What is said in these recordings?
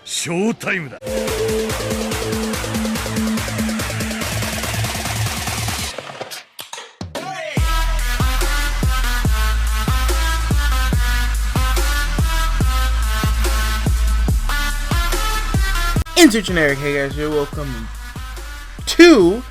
Showtime だ。Intergeneric, hey guys, you're welcome to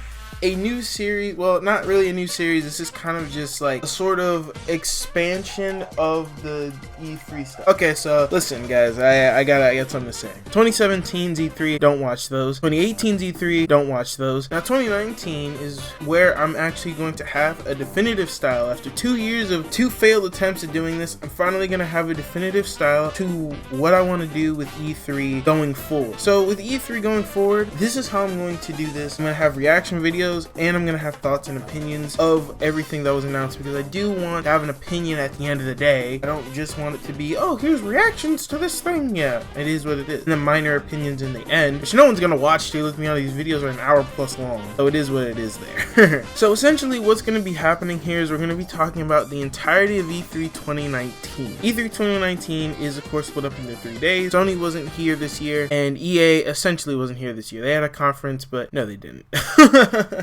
a new series. Well, not really a new series. This is kind of just like a sort of expansion of the E3 stuff. Okay, so listen, guys, I got something to say. 2017's E3, don't watch those. 2018's E3, don't watch those. Now, 2019 is where I'm actually going to have a definitive style. After 2 years of 2 failed attempts at doing this, I'm finally gonna have a definitive style to what I want to do with E3 going forward. So with E3 going forward, this is how I'm going to do this. I'm gonna have reaction videos, and I'm gonna have thoughts and opinions of everything that was announced, because I do want to have an opinion at the end of the day. I don't just want it to be, oh, here's reactions to this thing. Yeah, it is what it is. And then minor opinions in the end, which no one's gonna watch. To let me know, these videos are an hour plus long, so it is what it is there. So essentially what's gonna be happening here is we're gonna be talking about the entirety of E3 2019. E3 2019 is of course split up into 3 days. Sony wasn't here this year, and EA essentially wasn't here this year. They had a conference, but no, they didn't.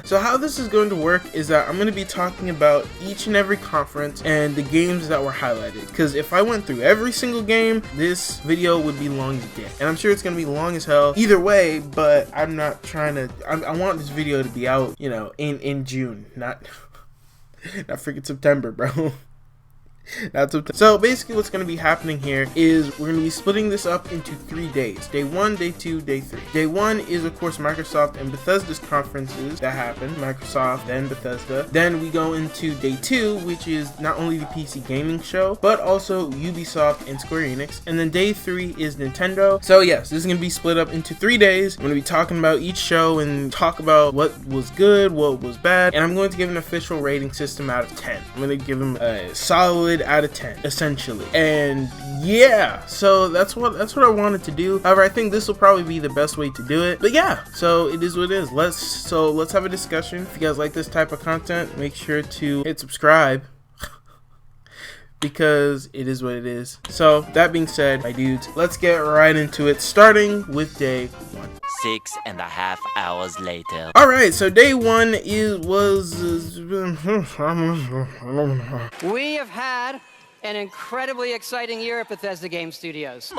So how this is going to work is that I'm going to be talking about each and every conference and the games that were highlighted, because if I went through every single game, this video would be long as dick, and I'm sure it's going to be long as hell either way. But I'm not trying to, I want this video to be out, you know, in June, not freaking September, bro. So basically what's going to be happening here is we're going to be splitting this up into 3 days. Day 1, Day 2, Day 3. Day 1 is of course Microsoft and Bethesda's conferences that happen. Microsoft, then Bethesda. Then we go into Day 2, which is not only the PC gaming show, but also Ubisoft and Square Enix. And then Day 3 is Nintendo. So yes, this is going to be split up into 3 days. I'm going to be talking about each show and talk about what was good, what was bad, and I'm going to give an official rating system out of 10. I'm going to give them a solid out of 10 essentially. And yeah, so that's what I wanted to do. However, I think this will probably be the best way to do it. But yeah, so it is what it is. Let's have a discussion. If you guys like this type of content, make sure to hit subscribe because it is what it is. So that being said, my dudes, let's get right into it, starting with Day 1. 6.5 hours later. Alright, so Day 1 was We have had an incredibly exciting year at Bethesda Game Studios.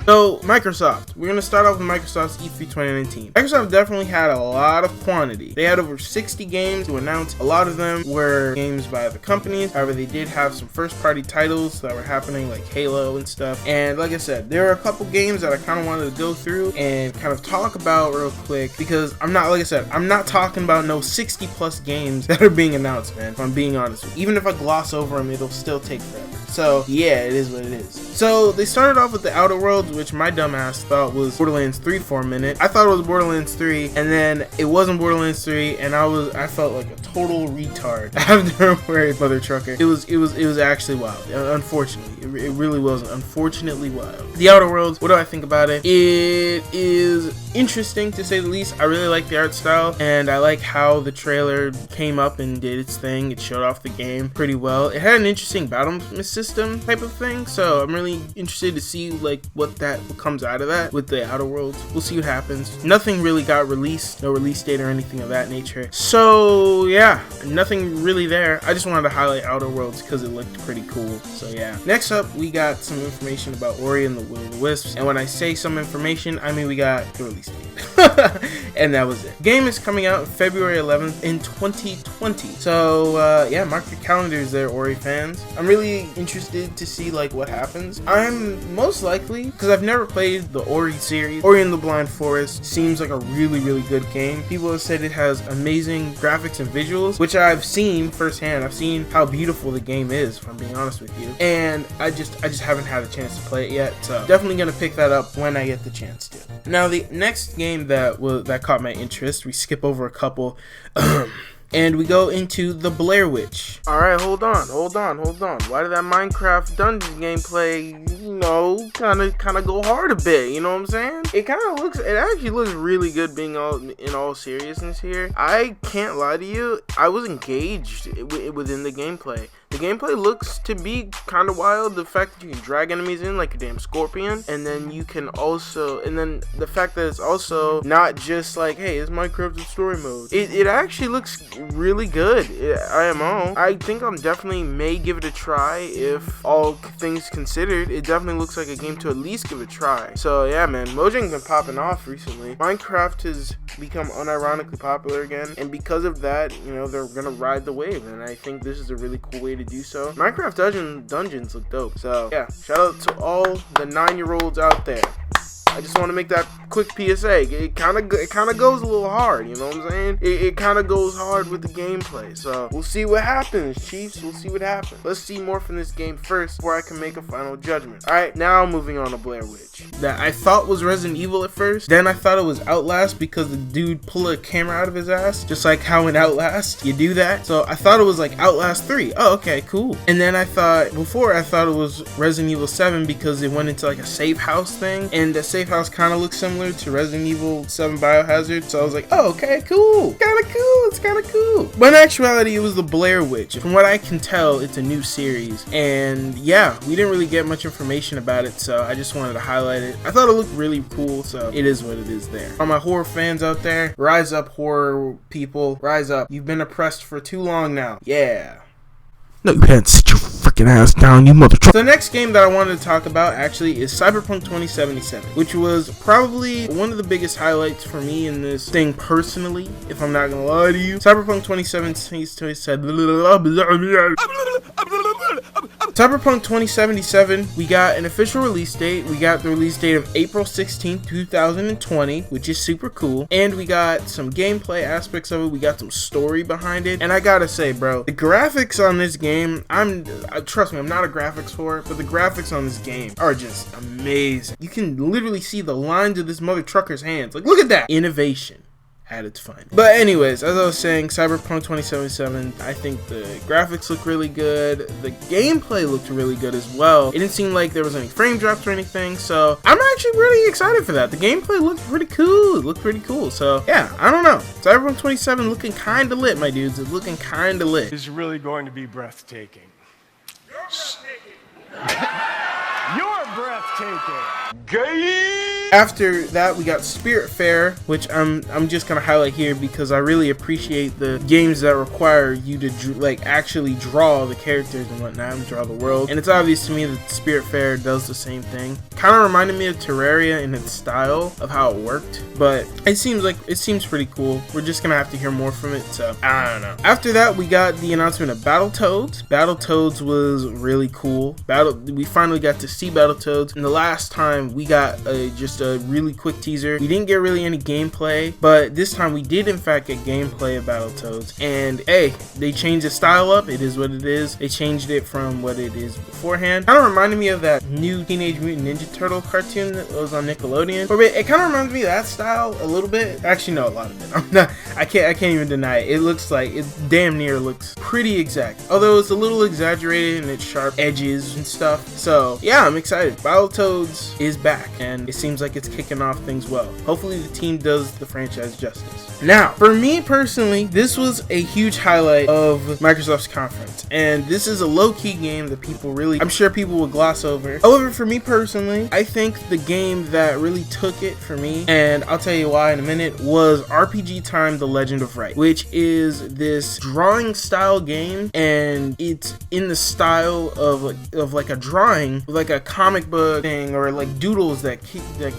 So, Microsoft. We're going to start off with Microsoft's E3 2019. Microsoft definitely had a lot of quantity. They had over 60 games to announce. A lot of them were games by other companies. However, they did have some first-party titles that were happening, like Halo and stuff. And like I said, there are a couple games that I kind of wanted to go through and kind of talk about real quick, because I'm not talking about no 60-plus games that are being announced, man, if I'm being honest with you. Even if I gloss over them, it'll still take forever. So, yeah, it is what it is. So, they started off with the Outer Worlds, which my dumbass thought was Borderlands 3 for a minute. I thought it was Borderlands 3, and then it wasn't Borderlands 3, and I felt like a total retard after Mother Trucker. It was actually wild. Unfortunately, it really was unfortunately wild. The Outer Worlds, what do I think about it? It is interesting to say the least. I really like the art style, and I like how the trailer came up and did its thing. It showed off the game pretty well. It had an interesting battle system type of thing, so I'm really interested to see like what comes out of that with the Outer Worlds. We'll see what happens. Nothing really got released, no release date or anything of that nature. So yeah, nothing really there. I just wanted to highlight Outer Worlds because it looked pretty cool. So yeah. Next up, we got some information about Ori and the Will of the Wisps. And when I say some information, I mean we got the release date. And that was it. Game is coming out February 11th in 2020. So yeah, mark your calendars there, Ori fans. I'm really interested to see like what happens. I'm most likely, because I've never played the Ori series. Ori and the Blind Forest seems like a really good game. People have said it has amazing graphics and visuals, which I've seen firsthand. I've seen how beautiful the game is, if I'm being honest with you, and I just haven't had a chance to play it yet, so definitely gonna pick that up when I get the chance to. Now the next game that caught my interest, we skip over a couple and we go into the Blair Witch. Alright, hold on. Why did that Minecraft dungeon gameplay, kind of go hard a bit, you know what I'm saying? It actually looks really good being in all seriousness here. I can't lie to you, I was engaged within the gameplay. The gameplay looks to be kind of wild. The fact that you can drag enemies in like a damn scorpion, and then the fact that it's also not just like, hey, it's Minecraft in story mode. It actually looks really good. IMO. I think I'm definitely may give it a try if all things considered. It definitely looks like a game to at least give it a try. So yeah, man, Mojang's been popping off recently. Minecraft has become unironically popular again, and because of that, they're gonna ride the wave, and I think this is a really cool way to do so. Minecraft dungeons look dope. So yeah, shout out to all the 9-year-olds out there. I just want to make that quick PSA. It kind of goes a little hard, you know what I'm saying? It kind of goes hard with the gameplay. So we'll see what happens, Chiefs. We'll see what happens. Let's see more from this game first before I can make a final judgment. All right, now moving on to Blair Witch. That I thought was Resident Evil at first. Then I thought it was Outlast because the dude pulled a camera out of his ass, just like how in Outlast you do that. So I thought it was like Outlast 3. Oh, okay, cool. And then I thought it was Resident Evil 7 because it went into like a safe house thing, and the safe house kind of looks similar to Resident Evil 7 Biohazard, so I was like, oh, okay, cool, it's kind of cool. But in actuality, it was the Blair Witch. From what I can tell, it's a new series, and yeah, we didn't really get much information about it, so I just wanted to highlight it. I thought it looked really cool, so it is what it is there. All my horror fans out there, rise up, horror people, rise up. You've been oppressed for too long now. Yeah. No, you can't sit your freaking ass down, you motherfucker. The next game that I wanted to talk about actually is Cyberpunk 2077, which was probably one of the biggest highlights for me in this thing personally, if I'm not gonna lie to you. Cyberpunk 2077, we got an official release date. We got the release date of April 16th, 2020, which is super cool. And we got some gameplay aspects of it. We got some story behind it. And I gotta say, bro, the graphics on this game, trust me, I'm not a graphics whore, but the graphics on this game are just amazing. You can literally see the lines of this mother trucker's hands. Like, look at that. Innovation at its finest. But anyways, as I was saying, Cyberpunk 2077, I think the graphics look really good. The gameplay looked really good as well. It didn't seem like there was any frame drops or anything, so I'm actually really excited for that. The gameplay looked pretty cool. It looked pretty cool. So yeah, I don't know. Cyberpunk 27 looking kind of lit, my dudes. It's looking kind of lit. Is really going to be breathtaking. You're breathtaking. After that, we got Spiritfarer, which I'm just gonna highlight here because I really appreciate the games that require you to actually draw the characters and whatnot and draw the world. And it's obvious to me that Spiritfarer does the same thing. Kind of reminded me of Terraria in its style of how it worked, but it seems pretty cool. We're just gonna have to hear more from it, so I don't know. After that, we got the announcement of Battletoads. Battletoads was really cool. We finally got to see Battletoads, and the last time we got just a really quick teaser. We didn't get really any gameplay, but this time we did in fact get gameplay of Battletoads, and hey, they changed the style up. It is what it is. They changed it from what it is beforehand. Kind of reminded me of that new Teenage Mutant Ninja Turtle cartoon that was on Nickelodeon. It kind of reminds me of that style a little bit. Actually, no, a lot of it. I can't even deny it. It looks like it damn near looks pretty exact, although it's a little exaggerated in its sharp edges and stuff. So yeah, I'm excited. Battletoads is back, and it seems like it's kicking off things well. Hopefully the team does the franchise justice. Now, for me personally, this was a huge highlight of Microsoft's conference, and this is a low-key game that I'm sure people will gloss over. However, for me personally, I think the game that really took it for me, and I'll tell you why in a minute, was RPG Time: The Legend of Wright, which is this drawing style game, and it's in the style of like a drawing, like a comic book thing, or like doodles that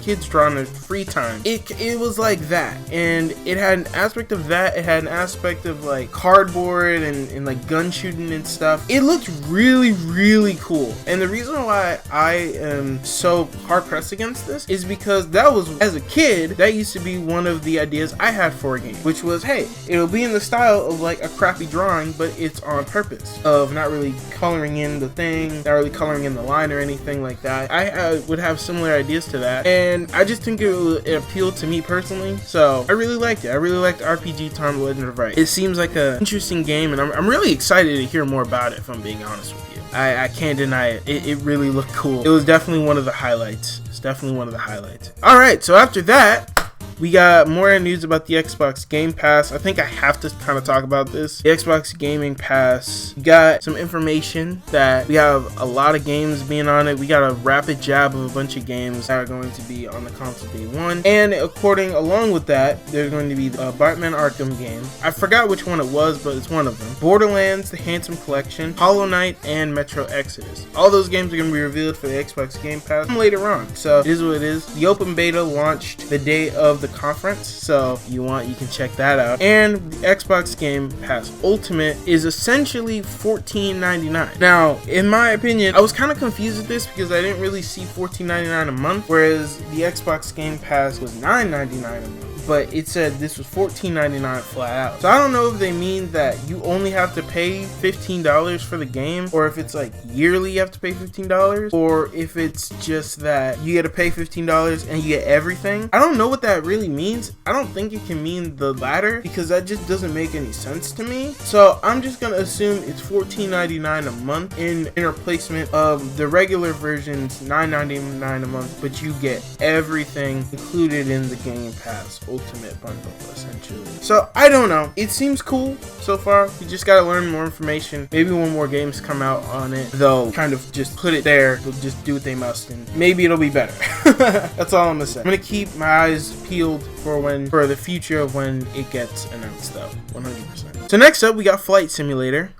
kids draw in their free time. It was like that, and it had an aspect of that. It had an aspect of like cardboard and like gun shooting and stuff. It looked really, really cool, and the reason why I am so hard pressed against this is because that was, as a kid, that used to be one of the ideas I had for a game, which was, hey, it'll be in the style of like a crappy drawing, but it's on purpose, of not really coloring in the thing, not really coloring in the line or anything like that. I would have similar ideas to that, and and I just think it appealed to me personally, so I really liked it. I really liked RPG Time The Legend of Wright. It seems like an interesting game, and I'm really excited to hear more about it, if I'm being honest with you. I can't deny it. It really looked cool. It was definitely one of the highlights. It's definitely one of the highlights. Alright, so after that, we got more news about the Xbox Game Pass. I think I have to kind of talk about this. The Xbox Gaming Pass got some information that we have a lot of games being on it. We got a rapid jab of a bunch of games that are going to be on the console day one. And along with that, there's going to be a Batman Arkham game. I forgot which one it was, but it's one of them. Borderlands, The Handsome Collection, Hollow Knight, and Metro Exodus. All those games are going to be revealed for the Xbox Game Pass later on. So it is what it is. The open beta launched the day of the conference, so if you want, you can check that out. And the Xbox Game Pass Ultimate is essentially $14.99. Now, in my opinion, I was kind of confused with this because I didn't really see $14.99 a month, whereas the Xbox Game Pass was $9.99 a month. But it said this was $14.99 flat out. So I don't know if they mean that you only have to pay $15 for the game, or if it's like yearly you have to pay $15, or if it's just that you get to pay $15 and you get everything. I don't know what that really means. I don't think it can mean the latter, because that just doesn't make any sense to me. So I'm just gonna assume it's $14.99 a month in replacement of the regular version's $9.99 a month, but you get everything included in the Game Pass Ultimate bundle, essentially. So I don't know, it seems cool so far. You just gotta learn more information. Maybe when more games come out on it, they'll kind of just put it there. They'll just do what they must, and maybe it'll be better. That's all I'm gonna say. I'm gonna keep my eyes peeled for the future of when it gets announced, though. 100%. So next up, we got Flight Simulator.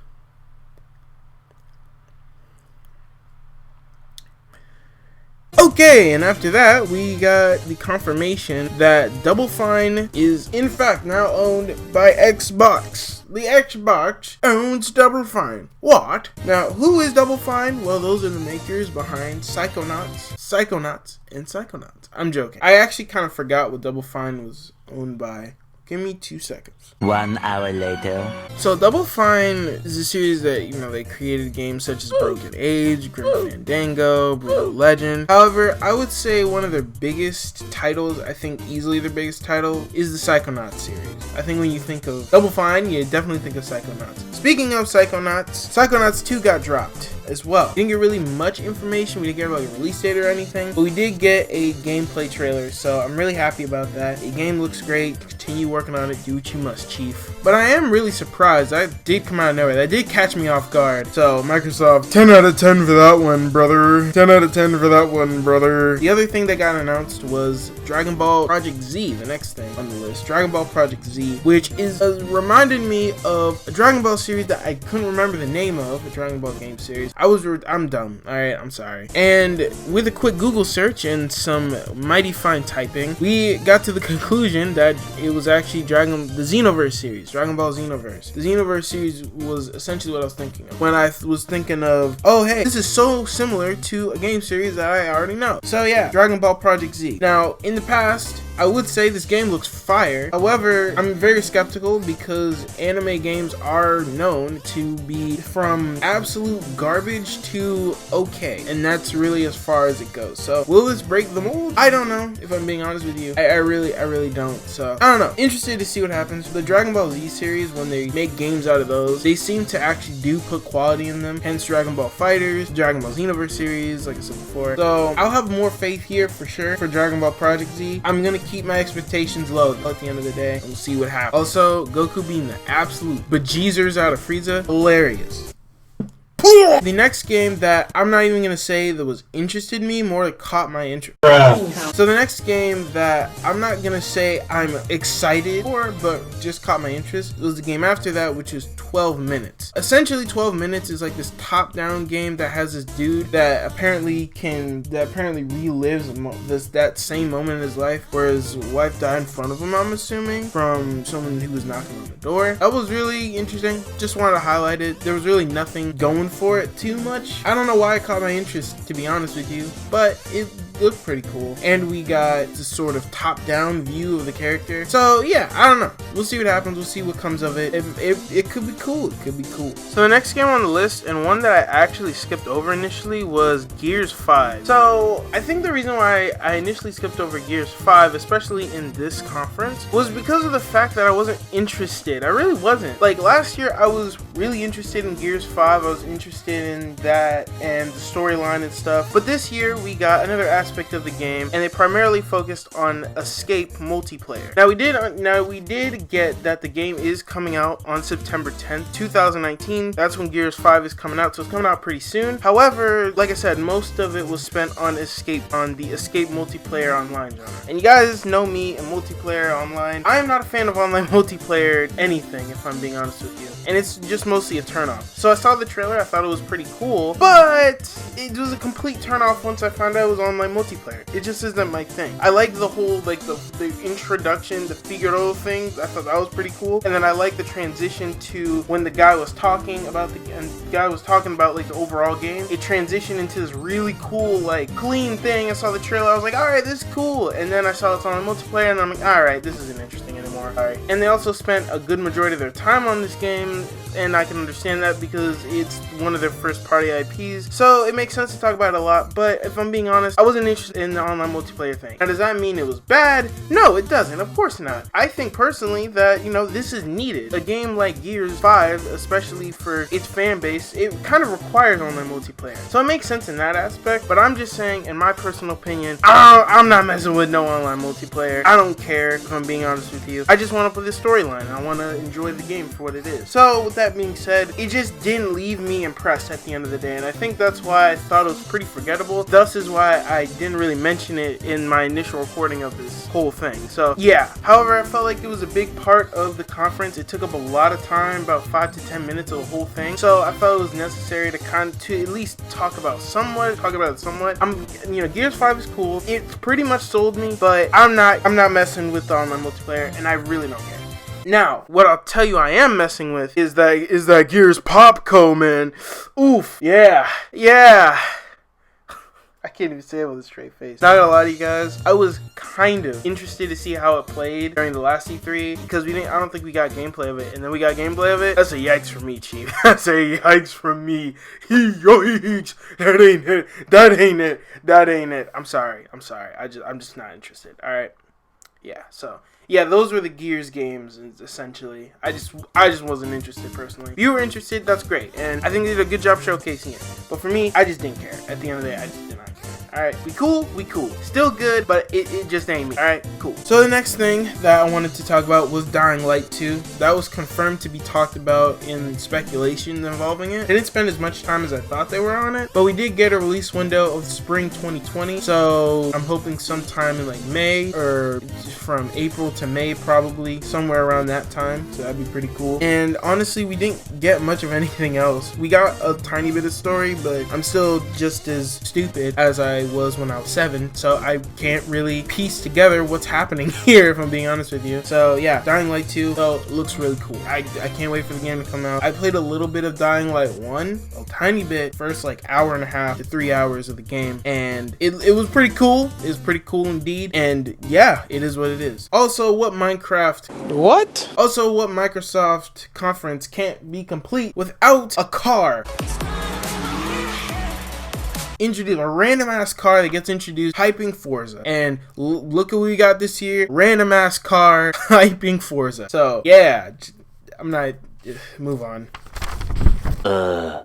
Okay, and after that, we got the confirmation that Double Fine is in fact now owned by Xbox. The Xbox owns Double Fine. What? Now, who is Double Fine? Well, those are the makers behind Psychonauts, and Psychonauts. I'm joking. I actually kind of forgot what Double Fine was owned by. Give me 2 seconds. 1 hour later. So Double Fine is a series that, they created games such as Broken Age, Grim Fandango, Brutal Legend. However, I would say one of their biggest titles, I think easily their biggest title, is the Psychonauts series. I think when you think of Double Fine, you definitely think of Psychonauts. Speaking of Psychonauts, Psychonauts 2 got dropped as well. We didn't get really much information. We didn't get like a release date or anything, but we did get a gameplay trailer, so I'm really happy about that. The game looks great. Continue working on it. Do what you must, Chief. But I am really surprised. That did come out of nowhere. That did catch me off guard. So Microsoft, 10 out of 10 for that one, brother. 10 out of 10 for that one, brother. The other thing that got announced was Dragon Ball Project Z, the next thing on the list. Dragon Ball Project Z, which is reminded me of a Dragon Ball series that I couldn't remember the name of, a Dragon Ball game series. I'm dumb. Alright, I'm sorry. And with a quick Google search and some mighty fine typing, we got to the conclusion that it was actually the Xenoverse series, Dragon Ball Xenoverse. The Xenoverse series was essentially what I was thinking of when I was thinking of, oh hey, this is so similar to a game series that I already know. So yeah, Dragon Ball Project Z. Now, in the past, I would say this game looks fire. However, I'm very skeptical because anime games are known to be from absolute garbage to okay, and that's really as far as it goes. So will this break the mold? I don't know, if I'm being honest with you. I really don't. So I don't know. Interested to see what happens. The Dragon Ball Z series, when they make games out of those, they seem to actually do put quality in them. Hence Dragon Ball Fighters, Dragon Ball Xenoverse series, like I said before. So I'll have more faith here for sure for Dragon Ball Project Z. I'm gonna keep my expectations low at the end of the day, and we'll see what happens. Also, Goku being the absolute bejeezers out of Frieza, hilarious. The next game that I'm not even gonna say that was interested me, more it caught my interest. So the next game that I'm not gonna say I'm excited for, but just caught my interest, was the game after that, which is 12 Minutes. Essentially, 12 Minutes is like this top-down game that has this dude that apparently relives that same moment in his life where his wife died in front of him, I'm assuming, from someone who was knocking on the door. That was really interesting. Just wanted to highlight it. There was really nothing going for it too much. I don't know why it caught my interest, to be honest with you, but it looked pretty cool. And we got this sort of top-down view of the character. So yeah, I don't know. We'll see what happens. We'll see what comes of it. It could be cool. It could be cool. So the next game on the list, and one that I actually skipped over initially, was Gears 5. So I think the reason why I initially skipped over Gears 5, especially in this conference, was because of the fact that I wasn't interested. I really wasn't. Like last year, I was really interested in Gears 5. I was interested in that and the storyline and stuff. But this year, we got another aspect of the game, and they primarily focused on escape multiplayer. Now we did get that the game is coming out on September 10th, 2019. That's when Gears 5 is coming out, so it's coming out pretty soon. However, like I said, most of it was spent on the escape multiplayer online genre. And you guys know me in multiplayer online. I am not a fan of online multiplayer anything, if I'm being honest with you. And it's just mostly a turnoff. So I saw the trailer, I thought it was pretty cool, but it was a complete turnoff once I found out it was online multiplayer. It just isn't my thing. I like the whole, like the introduction, the Figaro thing. I thought that was pretty cool. And then I like the transition to when the guy was talking about like the overall game. It transitioned into this really cool, like clean thing. I saw the trailer, I was like, alright, this is cool. And then I saw it's on multiplayer and I'm like, alright, this isn't interesting anymore. Alright. And they also spent a good majority of their time on this game, and I can understand that because it's one of their first party IPs. So it makes sense to talk about it a lot, but if I'm being honest, I wasn't interested in the online multiplayer thing. Now, does that mean it was bad? No, it doesn't. Of course not. I think personally that, you know, this is needed. A game like Gears 5, especially for its fan base, it kind of requires online multiplayer. So it makes sense in that aspect, but I'm just saying, in my personal opinion, I'm not messing with no online multiplayer. I don't care, if I'm being honest with you. I just want to play the storyline. I want to enjoy the game for what it is. So with that being said, it just didn't leave me impressed at the end of the day, and I think that's why I thought it was pretty forgettable. Thus is why I didn't really mention it in my initial recording of this whole thing. So yeah, however, I felt like it was a big part of the conference. It took up a lot of time, about 5 to 10 minutes of the whole thing. So I felt it was necessary to at least talk about it somewhat. Gears 5 is cool. It pretty much sold me, but I'm not messing with the online multiplayer, and I really don't care. Now, what I'll tell you I am messing with is that Gears Popco, man. Oof. Yeah. I can't even say it with a straight face. Not gonna lie to you guys, I was kind of interested to see how it played during the last E3 because I don't think we got gameplay of it, and then we got gameplay of it. That's a yikes for me, Chief. That's a yikes from me. Yikes. That ain't it. I'm sorry. I'm just not interested. All right. Yeah. So. Yeah, those were the Gears games, essentially. I just wasn't interested, personally. If you were interested, that's great, and I think they did a good job showcasing it. But for me, I just didn't care. At the end of the day, I just did not care. Alright, we cool? Still good, but it just ain't me. Alright, cool. So the next thing that I wanted to talk about was Dying Light 2. That was confirmed to be talked about in speculation involving it. They didn't spend as much time as I thought they were on it, but we did get a release window of spring 2020, so I'm hoping sometime in like May, or from April to May, probably somewhere around that time, so that'd be pretty cool. And honestly, we didn't get much of anything else. We got a tiny bit of story, but I'm still just as stupid as I was when I was 7, so I can't really piece together what's happening here, if I'm being honest with you. So yeah, Dying Light 2 looks really cool. I can't wait for the game to come out. I played a little bit of Dying Light 1, a tiny bit, first like hour and a half to 3 hours of the game, and it was pretty cool. It was pretty cool indeed, and yeah, it is what it is. Also, what Microsoft conference can't be complete without a car. Introduce a random ass car that gets introduced hyping Forza, and look at what we got this year. Random ass car hyping Forza. So yeah, move on.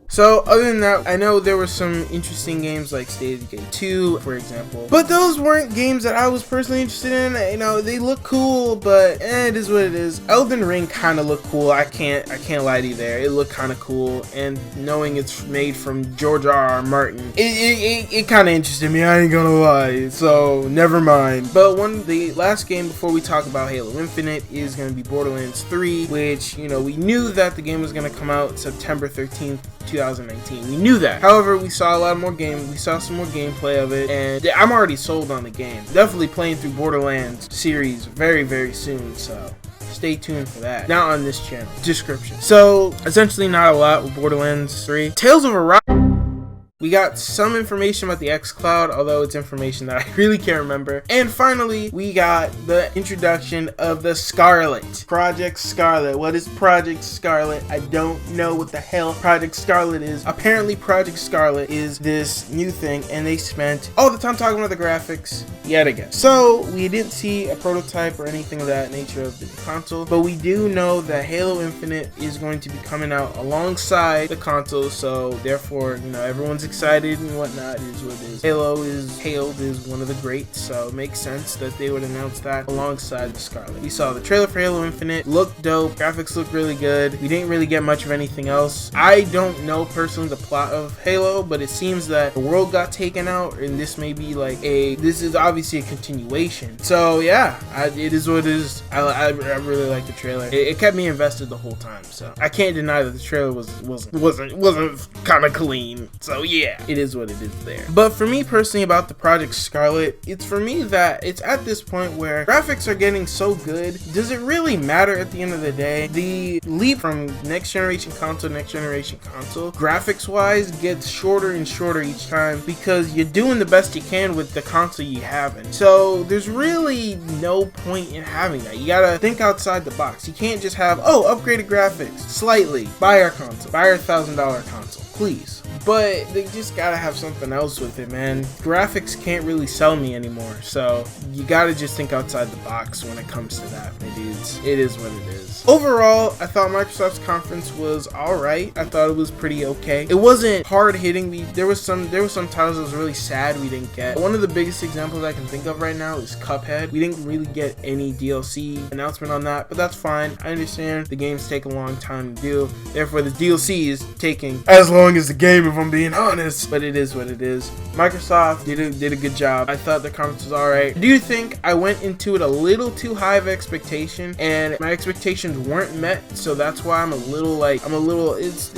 So other than that, I know there were some interesting games like State of Decay 2, for example, but those weren't games that I was personally interested in. You know, they look cool, but it is what it is. Elden Ring kind of looked cool. I can't lie to you there. It looked kind of cool, and knowing it's made from George R.R. Martin, it kind of interested me. I ain't gonna lie. So never mind. But the last game before we talk about Halo Infinite is gonna be Borderlands 3, which, you know, we knew that the game was gonna come out September 13th, 2019. We knew that. However, we saw a lot more games. We saw some more gameplay of it, and I'm already sold on the game. Definitely playing through Borderlands series very, very soon, so stay tuned for that. Not on this channel. Description. So, essentially not a lot with Borderlands 3. Tales of Arise. We got some information about the xCloud, although it's information that I really can't remember. And finally, we got the introduction of the Scarlet. Project Scarlet. What is Project Scarlet? I don't know what the hell Project Scarlet is. Apparently, Project Scarlet is this new thing, and they spent all the time talking about the graphics yet again. So, we didn't see a prototype or anything of that nature of the console, but we do know that Halo Infinite is going to be coming out alongside the console, so therefore, you know, everyone's excited and whatnot. Is what it is. Halo is hailed as one of the greats, so it makes sense that they would announce that alongside the Scarlet. We saw the trailer for Halo Infinite, looked dope, graphics look really good. We didn't really get much of anything else. I don't know personally the plot of Halo, but it seems that the world got taken out, and this may be like this is obviously a continuation. So yeah, it is what it is. I really like the trailer. It kept me invested the whole time, so I can't deny that the trailer wasn't kind of clean. So yeah, it is what it is there. But for me personally, about the Project Scarlet, it's for me that it's at this point where graphics are getting so good. Does it really matter at the end of the day? The leap from next generation console to next generation console, graphics wise, gets shorter and shorter each time because you're doing the best you can with the console you have. So there's really no point in having that. You gotta think outside the box. You can't just have, oh, upgraded graphics slightly, buy our console, buy our $1,000 console, please. But they just gotta have something else with it, man. Graphics can't really sell me anymore, so you gotta just think outside the box when it comes to that, my dudes. It is what it is. Overall, I thought Microsoft's conference was alright. I thought it was pretty okay. It wasn't hard hitting me. There was some titles that was really sad we didn't get. One of the biggest examples I can think of right now is Cuphead. We didn't really get any DLC announcement on that, but that's fine. I understand the games take a long time to do. Therefore, the DLC is taking as long as the game, if I'm being honest, but it is what it is. Microsoft did a good job. I thought the conference was alright. I do think I went into it a little too high of expectation, and my expectations weren't met, so that's why it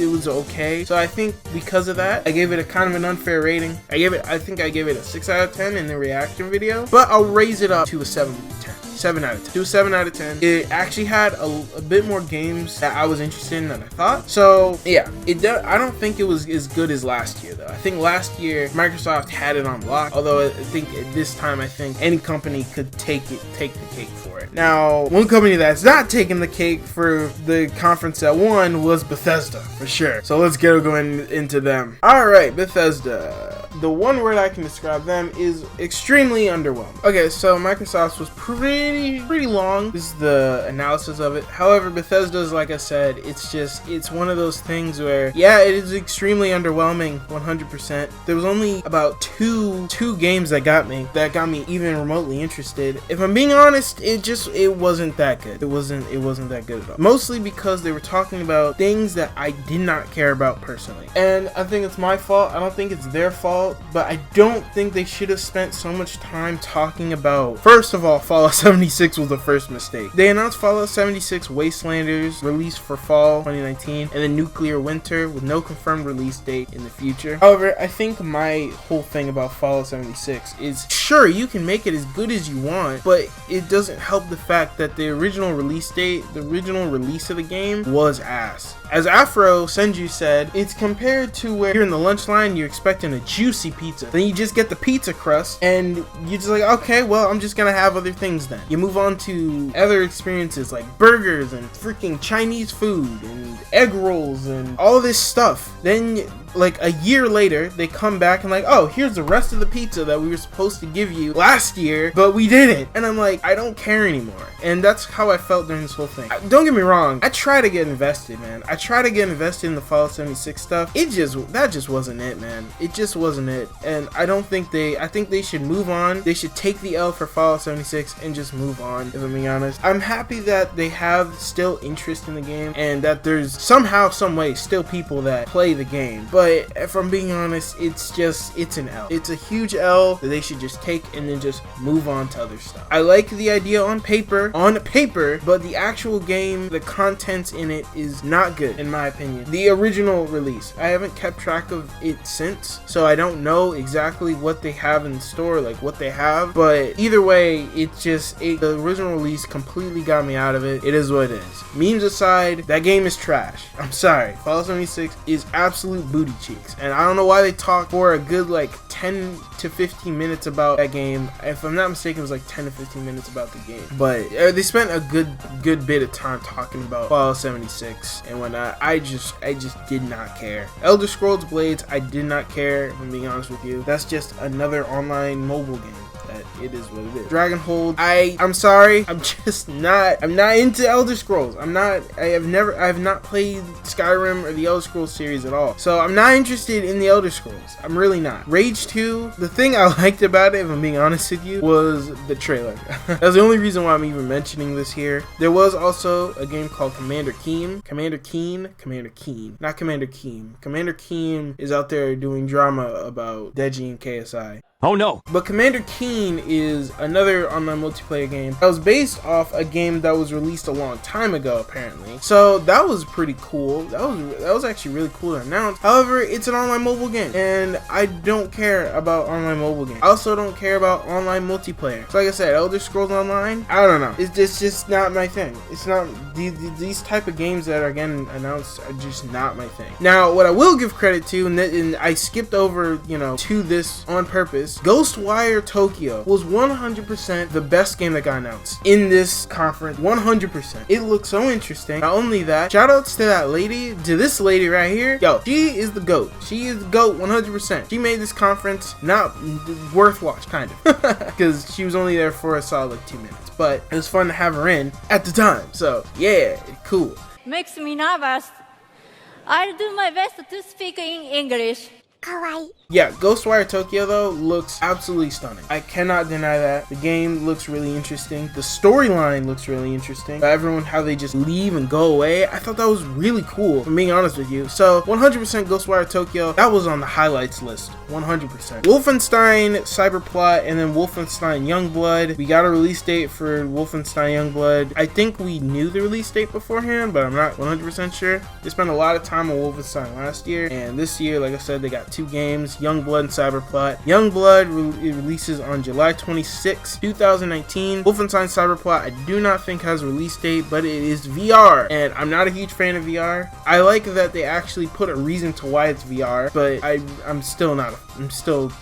was okay. So I think because of that, I gave it a kind of an unfair rating. I think I gave it a 6 out of 10 in the reaction video, but I'll raise it up to a 7 out of 10. Do a 7 out of 10. It actually had a bit more games that I was interested in than I thought. So yeah, I don't think it was as good as last year though. I think last year Microsoft had it on lock. Although I think this time I think any company could take the cake for it. Now, one company that's not taking the cake for the conference that won was Bethesda for sure. So let's get going into them. All right, Bethesda. The one word I can describe them is extremely underwhelming. Okay, so Microsoft's was pretty long. This is the analysis of it. However, Bethesda's, like I said, it's one of those things where, yeah, it is extremely underwhelming, 100%. There was only about two games that got me even remotely interested. If I'm being honest, it wasn't that good. It wasn't that good at all. Mostly because they were talking about things that I did not care about personally. And I think it's my fault. I don't think it's their fault, but I don't think they should have spent so much time talking about, first of all, Fallout 76 was the first mistake. They announced Fallout 76 Wastelanders released for fall 2019 and then Nuclear Winter with no confirmed release date in the future. However, I think my whole thing about Fallout 76 is, sure, you can make it as good as you want, but it doesn't help the fact that the original release date, the original release of the game was ass. As Afro Senju said, it's compared to where you're in the lunch line, you're expecting a juicy pizza. Then you just get the pizza crust, and you're just like, okay, well, I'm just gonna have other things then. You move on to other experiences like burgers and freaking Chinese food and egg rolls and all this stuff. Then, like a year later, they come back and like, oh, here's the rest of the pizza that we were supposed to give you last year, but we didn't. And I'm like, I don't care anymore. And that's how I felt during this whole thing. Don't get me wrong, I try to get invested, man. I try to get invested in the Fallout 76 stuff. That just wasn't it, man. It just wasn't it. And I think they should move on. They should take the L for Fallout 76 and just move on, if I'm being honest. I'm happy that they have still interest in the game and that there's somehow, some way, still people that play the game. But if I'm being honest, it's an L. It's a huge L that they should just take and then just move on to other stuff. I like the idea on paper, but the actual game, the contents in it is not good, in my opinion. The original release, I haven't kept track of it since, so I don't know exactly what they have in store, like what they have, but either way, the original release completely got me out of it. It is what it is. Memes aside, that game is trash. I'm sorry. Fallout 76 is absolute booty booty cheeks. And I don't know why they talked for a good like 10 to 15 minutes about that game. If I'm not mistaken, it was like 10 to 15 minutes about the game. But they spent a good bit of time talking about Fallout 76 and whatnot. I just did not care. Elder Scrolls Blades, I did not care, if I'm being honest with you. That's just another online mobile game. That it is what it is. Dragonhold, I'm sorry, I'm not into Elder Scrolls. I have not played Skyrim or the Elder Scrolls series at all. So I'm not interested in the Elder Scrolls. I'm really not. Rage 2, the thing I liked about it, if I'm being honest with you, was the trailer. That's the only reason why I'm even mentioning this here. There was also a game called Commander Keen. Commander Keen, not Commander Keen. Commander Keen is out there doing drama about Deji and KSI. Oh no. But Commander Keen is another online multiplayer game that was based off a game that was released a long time ago, apparently. So that was pretty cool. That was actually really cool to announce. However, it's an online mobile game, and I don't care about online mobile games. I also don't care about online multiplayer. So like I said, Elder Scrolls Online, I don't know. It's just not my thing. It's not, these type of games that are getting announced are just not my thing. Now, what I will give credit to, and I skipped over, to this on purpose, Ghostwire Tokyo was 100% the best game that got announced in this conference. 100%. It looked so interesting. Not only that, shoutouts to this lady right here. Yo, she is the GOAT. She is the GOAT 100%. She made this conference not worth watch, kind of. Because she was only there for a solid like 2 minutes. But it was fun to have her in at the time. So, yeah, cool. Makes me nervous. I'll do my best to speak in English. Kawaii. Yeah, Ghostwire Tokyo though looks absolutely stunning. I cannot deny that. The game looks really interesting. The storyline looks really interesting. Everyone, how they just leave and go away, I thought that was really cool, if I'm being honest with you. So 100% Ghostwire Tokyo, that was on the highlights list, 100%. Wolfenstein Cyberplot, and then Wolfenstein Youngblood. We got a release date for Wolfenstein Youngblood. I think we knew the release date beforehand, but I'm not 100% sure. They spent a lot of time on Wolfenstein last year, and this year, like I said, they got 2 games, Youngblood and Cyberplot. Youngblood releases on July 26, 2019. Wolfenstein Cyberplot, I do not think has a release date, but it is VR, and I'm not a huge fan of VR. I like that they actually put a reason to why it's VR, but I'm still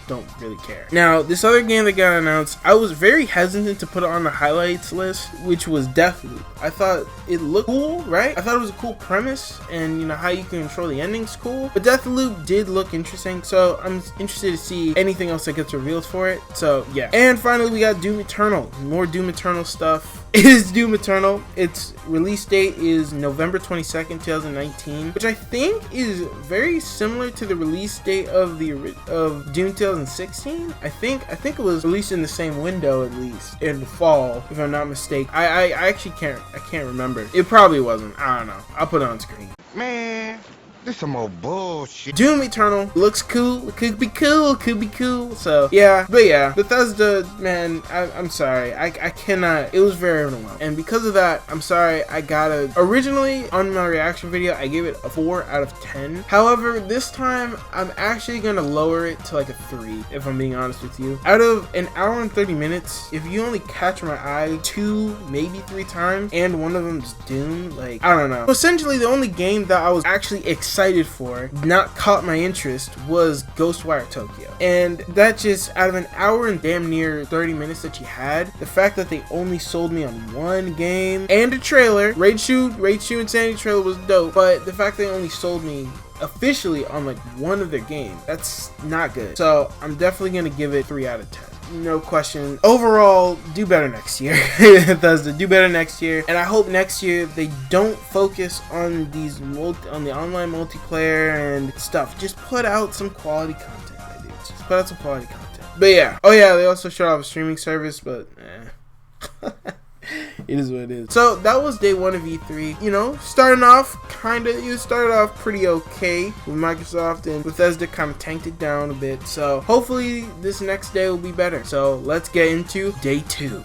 don't really care. Now, this other game that got announced, I was very hesitant to put it on the highlights list, which was Deathloop. I thought it looked cool, right? I thought it was a cool premise, and how you can control the ending's cool, but Deathloop did look interesting, so I'm interested to see anything else that gets revealed for it. So yeah. And finally, we got Doom Eternal. More Doom Eternal stuff. It is Doom Eternal. Its release date is November 22nd, 2019, which I think is very similar to the release date of Doom 2016. I think it was released in the same window, at least in the fall, if I'm not mistaken. I actually can't remember. It probably wasn't. I don't know. I'll put it on screen. Man, this some old bullshit. Doom Eternal looks cool. It could be cool. So yeah, but yeah, Bethesda, man, I'm sorry. I cannot. It was very overwhelming, and because of that, I'm sorry. Originally on my reaction video, I gave it a 4 out of 10. However, this time I'm actually gonna lower it to like a 3, if I'm being honest with you. Out of an hour and 30 minutes, if you only catch my eye 2, maybe 3 times, and one of them's Doom, like, I don't know. So essentially, the only game that I was actually excited for, not caught my interest, was Ghostwire Tokyo. And that just, out of an hour and damn near 30 minutes that you had, the fact that they only sold me on one game and a trailer, Raid 2 Insanity trailer was dope, but the fact they only sold me officially on like one of their games, that's not good. So I'm definitely gonna give it 3 out of 10. No question. Overall, do better next year. Bethesda, do better next year. And I hope next year they don't focus on on the online multiplayer and stuff. Just put out some quality content, my dudes. Just put out some quality content. But yeah. Oh yeah, they also shut off a streaming service, but it is what it is. So that was day 1 of E3. Started off pretty okay with Microsoft, and Bethesda kind of tanked it down a bit. So hopefully this next day will be better. So let's get into day 2.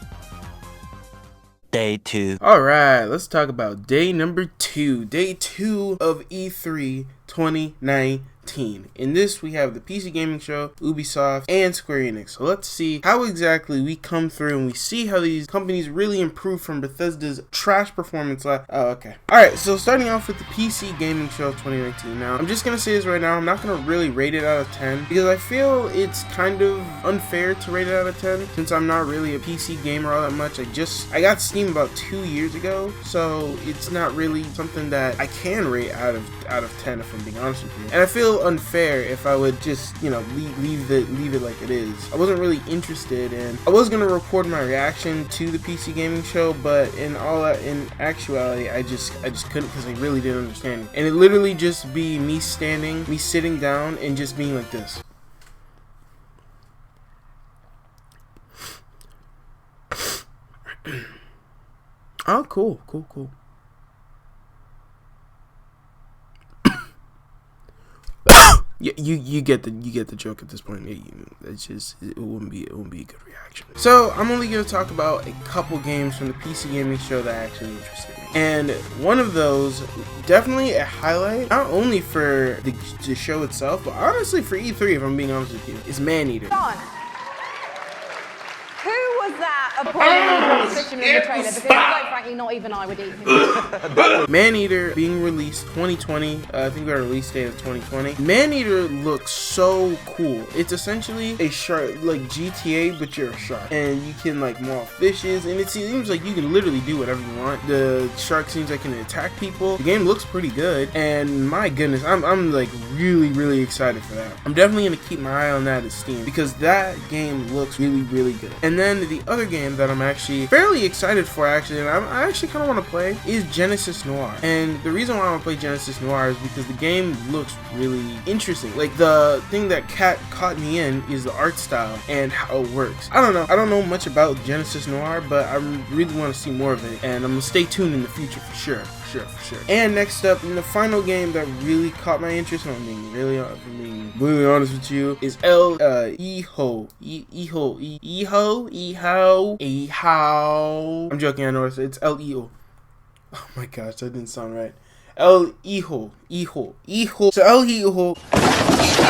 Day 2. Alright, let's talk about day number 2. Day 2 of E3 2019. 2019. In this, we have the PC Gaming Show, Ubisoft, and Square Enix. So let's see how exactly we come through and we see how these companies really improve from Bethesda's trash performance last. Oh, okay. Alright, so starting off with the PC Gaming Show 2019. Now, I'm just gonna say this right now, I'm not gonna really rate it out of 10 because I feel it's kind of unfair to rate it out of 10 since I'm not really a PC gamer all that much. I got Steam about 2 years ago, so it's not really something that I can rate out of 10 if I'm being honest with you. And I feel unfair if I would just, you know, leave it like it is. I wasn't really interested in. I was gonna record my reaction to the PC Gaming Show, but in actuality, I just couldn't because I really didn't understand it. And it literally just be me sitting down and just being like this. Oh, cool. Yeah, you get the joke at this point. It wouldn't be a good reaction. So I'm only gonna talk about a couple games from the PC Gaming Show that actually interested me, and one of those, definitely a highlight, not only for the show itself, but honestly for E3, if I'm being honest with you, is Maneater. Who was that appointed description in the trailer? Because quite frankly, not even I would eat him. Maneater being released 2020. I think we got a release date of 2020. Maneater looks so cool. It's essentially a shark, like GTA, but you're a shark, and you can like maul fishes, and it seems like you can literally do whatever you want. The shark seems like it can attack people. The game looks pretty good, and my goodness, I'm like really excited for that. I'm definitely gonna keep my eye on that at Steam because that game looks really good. And then the other game that I'm actually fairly excited for, and I actually kind of want to play, is Genesis Noir. And the reason why I want to play Genesis Noir is because the game looks really interesting. Like, the thing that caught me in is the art style and how it works. I don't know much about Genesis Noir, but I really want to see more of it, and I'm gonna stay tuned in the future for sure. And next up, in the final game that really caught my interest, and I'm being really honest with you, is Eho. I'm joking, I know it's L-E-O. Oh my gosh, that didn't sound right. Eho.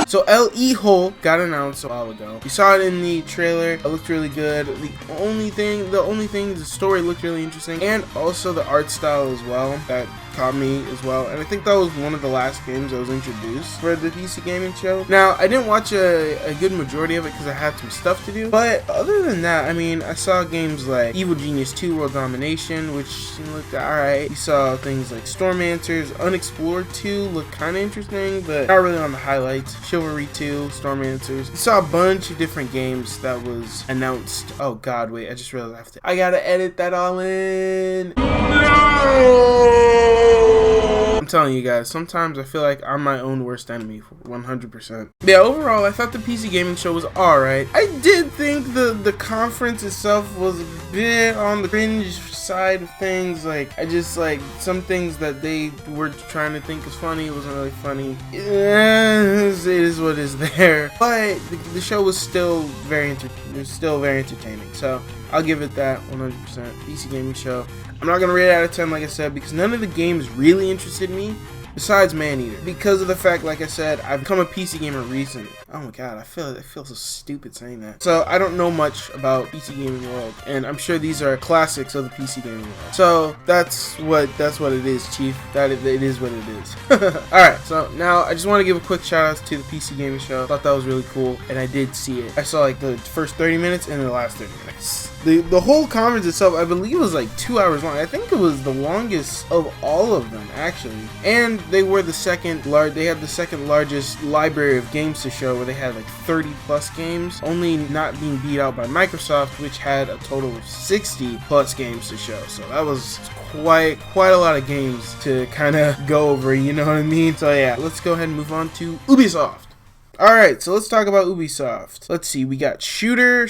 So Eho got announced a while ago. You saw it in the trailer. It looked really good. The only thing, the story looked really interesting, and also the art style as well. That caught me as well, and I think that was one of the last games that was introduced for the PC Gaming Show. Now, I didn't watch a good majority of it because I had some stuff to do, but other than that, I mean, I saw games like Evil Genius 2 World Domination, which looked alright. You saw things like Stormancers, Unexplored 2 looked kind of interesting, but not really on the highlights. Chivalry 2, Stormancers. You saw a bunch of different games that was announced. Oh god, wait, I just realized I gotta edit that all in. I'm telling you guys, sometimes I feel like I'm my own worst enemy, 100%. Yeah, overall, I thought the PC Gaming Show was alright. I did think the conference itself was a bit on the cringe side of things. Like, I just, like, some things that they were trying to think is funny, it wasn't really funny. It is what is there. But the show was still very entertaining. So, I'll give it that 100%. PC Gaming Show. I'm not gonna rate it out of 10, like I said, because none of the games really interested me, besides Maneater. Because of the fact, like I said, I've become a PC gamer recently. Oh my god, I feel so stupid saying that. So I don't know much about PC gaming world, and I'm sure these are classics of the PC gaming world. So that's what it is, Chief. It is what it is. Alright, so now I just want to give a quick shout out to the PC Gaming Show. I thought that was really cool, and I did see it. I saw like the first 30 minutes and the last 30 minutes. The whole conference itself, I believe, was like 2 hours long. I think it was the longest of all of them, actually. And they were they had the second largest library of games to show, where they had like 30 plus games, only not being beat out by Microsoft, which had a total of 60 plus games to show. So that was quite a lot of games to kind of go over, you know what I mean? So yeah, let's go ahead and move on to Ubisoft. Alright, so let's talk about Ubisoft. Let's see, we got shooter.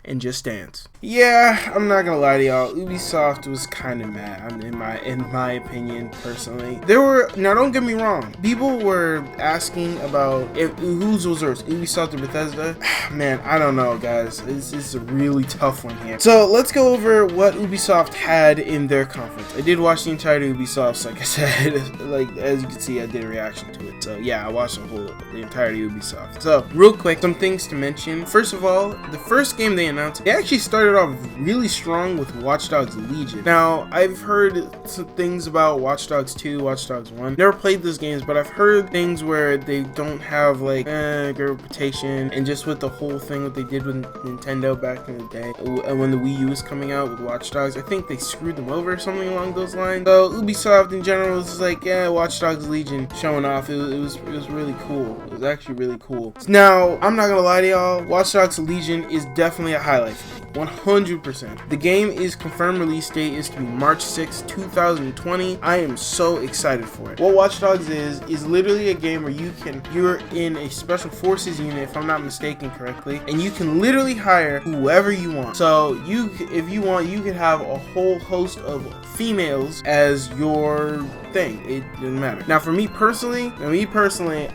and Just Dance. Yeah, I'm not gonna lie to y'all. Ubisoft was kind of mad, in my opinion, personally. Now don't get me wrong. People were asking about whose was worse, Ubisoft or Bethesda. Man, I don't know, guys. This is a really tough one here. So let's go over what Ubisoft had in their conference. I did watch the entirety of Ubisoft's, like I said. Like as you can see, I did a reaction to it. So yeah, I watched the entirety of Ubisoft. So real quick, some things to mention. First of all, the first game they announced, they actually started off really strong with Watch Dogs Legion. Now, I've heard some things about Watch Dogs 2, Watch Dogs 1. Never played those games, but I've heard things where they don't have like good reputation, and just with the whole thing what they did with Nintendo back in the day when the Wii U was coming out with Watch Dogs, I think they screwed them over or something along those lines. So Ubisoft in general was like, yeah, Watch Dogs Legion showing off. It was really cool. It was actually really cool. Now, I'm not gonna lie to y'all, Watch Dogs Legion is definitely a highlight for me. 100%. The game is confirmed release date is to be March 6, 2020. I am so excited for it. What Watch Dogs is literally a game where you're in a special forces unit, if I'm not mistaken correctly, and you can literally hire whoever you want. So if you want, you could have a whole host of females as your thing. It doesn't matter. Now for me personally,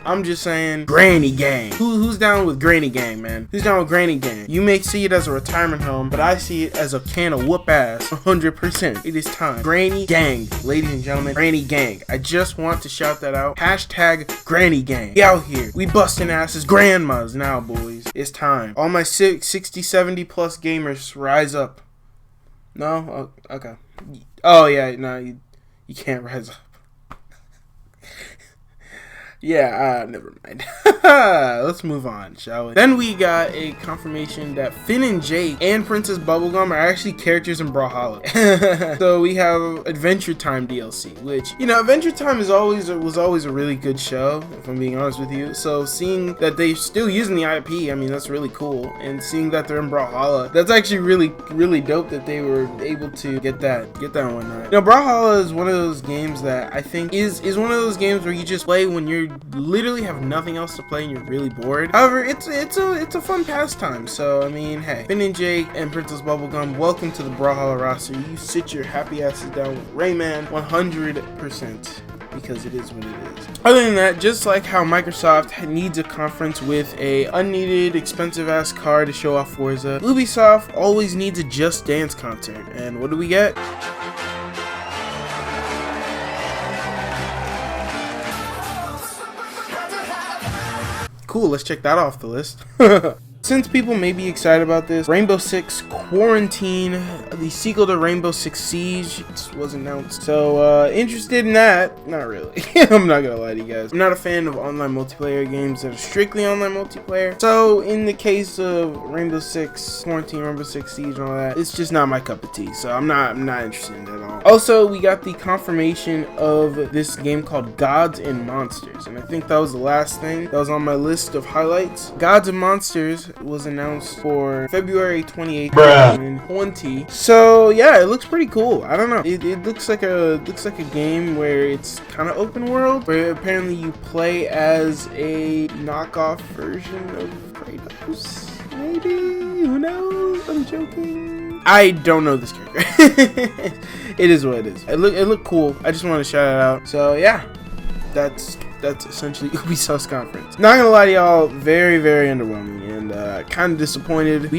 I'm just saying Granny Gang. Who's down with Granny Gang, man? Who's down with Granny Gang? You may see it as a retirement home, but I see it as a can of whoop ass. 100%. It is time. Granny Gang, ladies and gentlemen. Granny Gang. I just want to shout that out. Hashtag Granny Gang. We out here. We busting asses. Grandmas now, boys. It's time. All my 60, 70 plus gamers, rise up. No? Oh, okay. Oh yeah, no, you can't rise up. Yeah, never mind. Let's move on, shall we? Then we got a confirmation that Finn and Jake and Princess Bubblegum are actually characters in Brawlhalla. So we have Adventure Time DLC, which, you know, Adventure Time was always a really good show, if I'm being honest with you. So seeing that they're still using the IP, I mean, that's really cool. And seeing that they're in Brawlhalla, that's actually really dope that they were able to get that one right. You know, Brawlhalla is one of those games that I think is one of those games where you just play when you literally have nothing else to play and you're really bored. However, it's a fun pastime. So I mean, hey, Finn and Jake and Princess Bubblegum, welcome to the Brawlhalla roster. You sit your happy asses down with Rayman 100%. Because it is what it is. Other than that, just like how Microsoft needs a conference with a unneeded, expensive ass car to show off Forza, Ubisoft always needs a Just Dance concert. And what do we get? Cool, let's check that off the list. Since people may be excited about this, Rainbow Six Quarantine, the sequel to Rainbow Six Siege, was announced. So, interested in that? Not really. I'm not gonna lie to you guys. I'm not a fan of online multiplayer games that are strictly online multiplayer. So, in the case of Rainbow Six Quarantine, Rainbow Six Siege, and all that, it's just not my cup of tea. So, I'm not interested in that at all. Also, we got the confirmation of this game called Gods and Monsters, and I think that was the last thing that was on my list of highlights. Gods and Monsters was announced for February 28th, 2020. So yeah, it looks pretty cool. I don't know. It looks like a game where it's kind of open world, where apparently you play as a knockoff version of Kratos. Maybe, who knows? I'm joking. I don't know this character. It is what it is. It looked cool. I just want to shout it out. So yeah, that's essentially Ubisoft's conference. Not gonna lie to y'all, very underwhelming and kind of disappointed.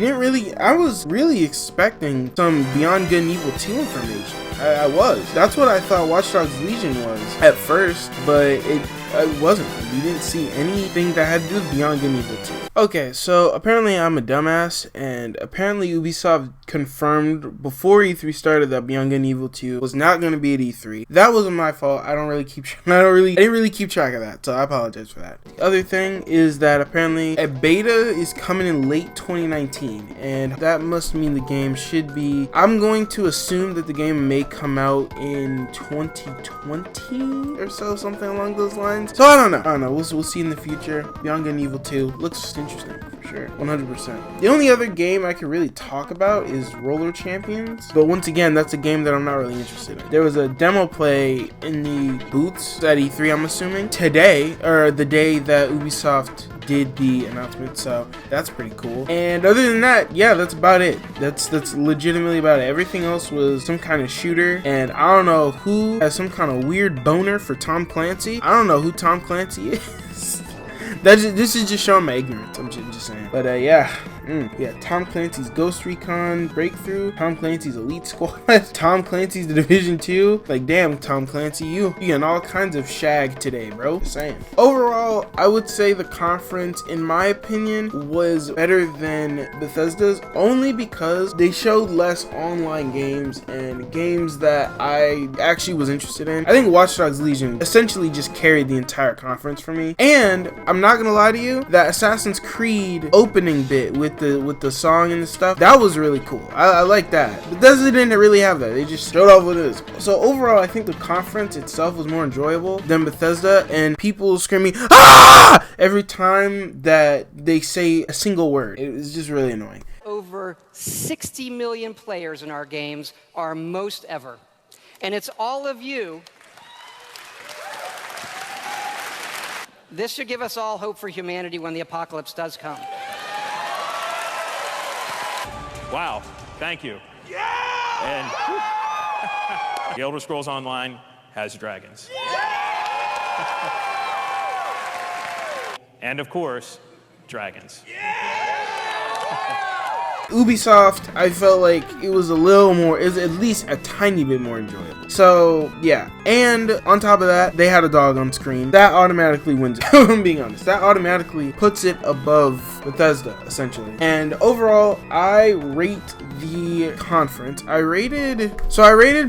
I was really expecting some Beyond Good and Evil 2 information. I was. That's what I thought Watch Dogs Legion was at first, but it wasn't. You didn't see anything that had to do with Beyond Good and Evil 2. Okay, so apparently I'm a dumbass, and apparently Ubisoft confirmed before E3 started that Beyond Good and Evil 2 was not going to be at E3. That wasn't my fault. I didn't really keep track of that, so I apologize for that. The other thing is that apparently a beta is coming in late 2019, and that must mean the game should be. I'm going to assume that the game may come out in 2020 or so, something along those lines. So I don't know. We'll see in the future. Beyond Good and Evil 2 looks interesting for sure, 100%. The only other game I could really talk about is Roller Champions, but once again, that's a game that I'm not really interested in. There was a demo play in the booths at E3, I'm assuming, today, or the day that Ubisoft did the announcement, so that's pretty cool. And other than that, yeah, that's about it. That's legitimately about it. Everything else was some kind of shooter, and I don't know who has some kind of weird boner for Tom Clancy. I don't know who Tom Clancy is. This is just showing my ignorance. I'm just saying. But yeah. Yeah, Tom Clancy's Ghost Recon Breakthrough, Tom Clancy's Elite Squad, Tom Clancy's The Division 2. Like, damn, Tom Clancy, you getting all kinds of shag today, bro. Just saying. Overall, I would say the conference, in my opinion, was better than Bethesda's, only because they showed less online games and games that I actually was interested in. I think Watch Dogs Legion essentially just carried the entire conference for me. And I'm not gonna lie to you, that Assassin's Creed opening bit with the song and the stuff, that was really cool. I like that. Bethesda didn't really have that. They just showed off what it is. So overall, I think the conference itself was more enjoyable than Bethesda, and people screaming "Ah!" every time that they say a single word. It was just really annoying. Over 60 million players in our games, our most ever. And it's all of you. This should give us all hope for humanity when the apocalypse does come. Wow, thank you. Yeah! And The Elder Scrolls Online has dragons. Yeah! And of course, dragons. Ubisoft, I felt like it was a little more, it was at least a tiny bit more enjoyable. So yeah, and on top of that, they had a dog on screen. That automatically wins it. I'm being honest, that automatically puts it above Bethesda, essentially. And overall, I rate the conference. I rated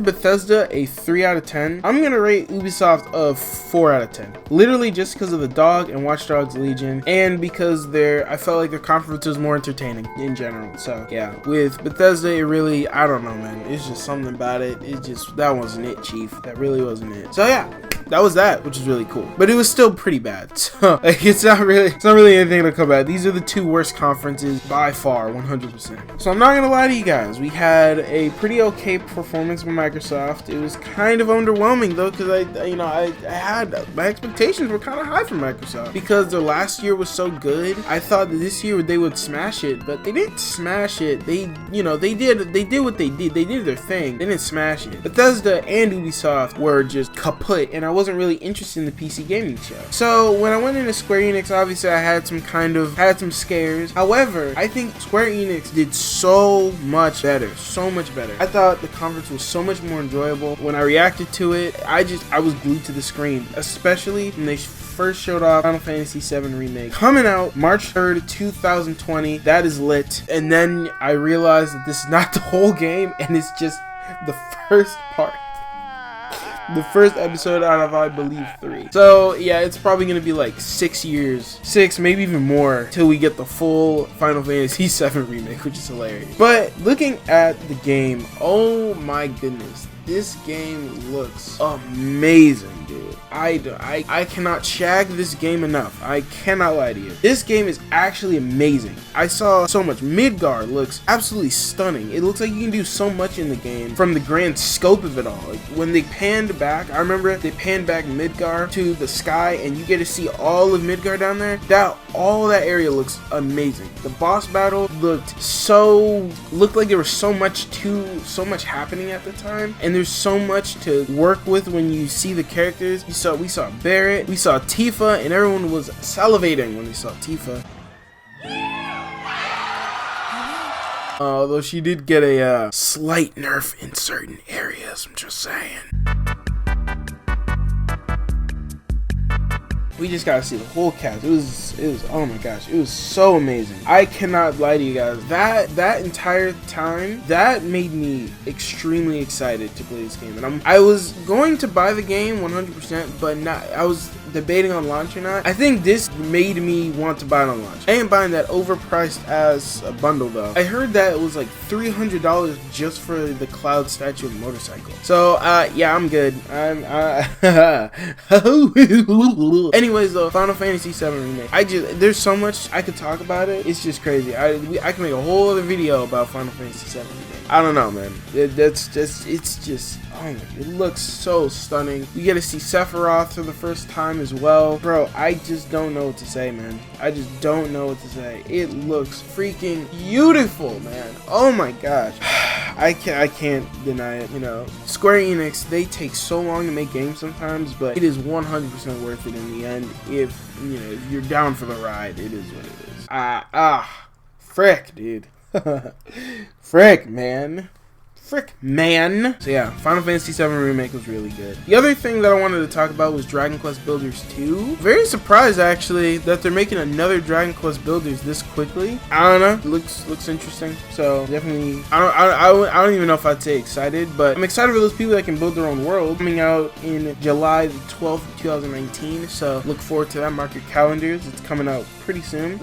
Bethesda a 3 out of 10. I'm gonna rate Ubisoft a 4 out of 10. Literally just because of the dog and Watch Dogs Legion, and because I felt like their conference was more entertaining in general. So yeah, with Bethesda, it really, I don't know, man. It's just something about it. It just, that wasn't it, chief. That really wasn't it. So yeah, that was that, which is really cool. But it was still pretty bad. So like, it's not really anything to come at. These are the two worst conferences by far, 100%. So I'm not gonna lie to you guys. We had a pretty okay performance by Microsoft. It was kind of underwhelming though, because I had my expectations were kind of high for Microsoft because their last year was so good. I thought that this year they would smash it, but they didn't smash it. They did what they did. They did their thing. They didn't smash it. Bethesda and Ubisoft were just kaput, and I wasn't really interested in the PC gaming show. So when I went into Square Enix, obviously I had some scares. However, I think Square Enix did so much better. I thought the conference was so much more enjoyable. When I reacted to it, I was glued to the screen, especially when they first showed off Final Fantasy VII Remake coming out March 3rd, 2020. That is lit. And then I realized that this is not the whole game, and it's just the first part. The first episode out of, I believe, 3. So yeah, it's probably gonna be like 6 years, maybe even more, till we get the full Final Fantasy VII Remake, which is hilarious. But looking at the game, oh my goodness, this game looks amazing, dude. I cannot shag this game enough. I cannot lie to you. This game is actually amazing. I saw so much. Midgar looks absolutely stunning. It looks like you can do so much in the game from the grand scope of it all. Like when they panned back, I remember they panned back Midgar to the sky and you get to see all of Midgar down there. All that area looks amazing. The boss battle looked like there was so much happening at the time, and there's so much to work with when you see the characters. We saw Barrett, we saw Tifa, and everyone was salivating when they saw Tifa. Although she did get a slight nerf in certain areas, I'm just saying. We just gotta see the whole cast. It was oh my gosh, it was so amazing. I cannot lie to you guys. That entire time, that made me extremely excited to play this game. And I was going to buy the game 100%, but not. debating on launch or not. I think this made me want to buy it on launch. I ain't buying that overpriced as a bundle though. I heard that it was like $300 just for the Cloud statue and motorcycle. So yeah, I'm good. Anyways though, Final Fantasy VII Remake. There's so much I could talk about it. It's just crazy. I can make a whole other video about Final Fantasy VII Remake. I don't know, man. It's just, oh my, it looks so stunning. We get to see Sephiroth for the first time as well. Bro, I just don't know what to say, man. I just don't know what to say. It looks freaking beautiful, man. Oh my gosh. I can't deny it, you know. Square Enix, they take so long to make games sometimes, but it is 100% worth it in the end. If, you know, if you're down for the ride, it is what it is. Frick, dude. Frick, man. So yeah, Final Fantasy VII Remake was really good. The other thing that I wanted to talk about was Dragon Quest Builders 2. Very surprised actually that they're making another Dragon Quest Builders this quickly. I don't know, it looks interesting. So definitely, I don't even know if I'd say excited, but I'm excited for those people that can build their own world. Coming out in July the 12th, 2019. So look forward to that. Mark your calendars. It's coming out pretty soon.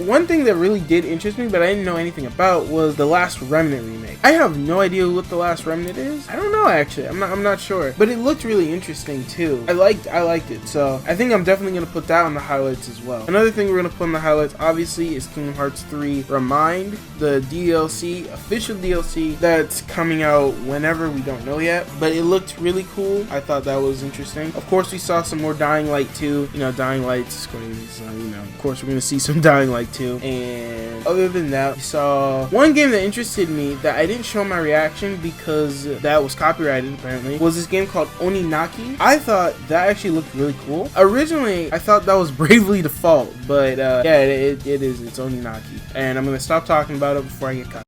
One thing that really did interest me, but I didn't know anything about, was the Last Remnant remake. I have no idea what the Last Remnant is. I don't know actually. I'm not sure. But it looked really interesting too. I liked it. So I think I'm definitely gonna put that on the highlights as well. Another thing we're gonna put on the highlights obviously is Kingdom Hearts 3 Remind, the DLC, official DLC that's coming out whenever, we don't know yet. But it looked really cool. I thought that was interesting. Of course we saw some more Dying Light 2. You know, Dying Light's Square, so you know, of course we're gonna see some Dying Light 2. And other than that, we saw one game that interested me that I didn't show my reaction because that was copyrighted apparently, was this game called Oninaki. I thought that actually looked really cool. Originally I thought that was Bravely Default, but yeah, it is. It's Oninaki. And I'm gonna stop talking about it before I get caught.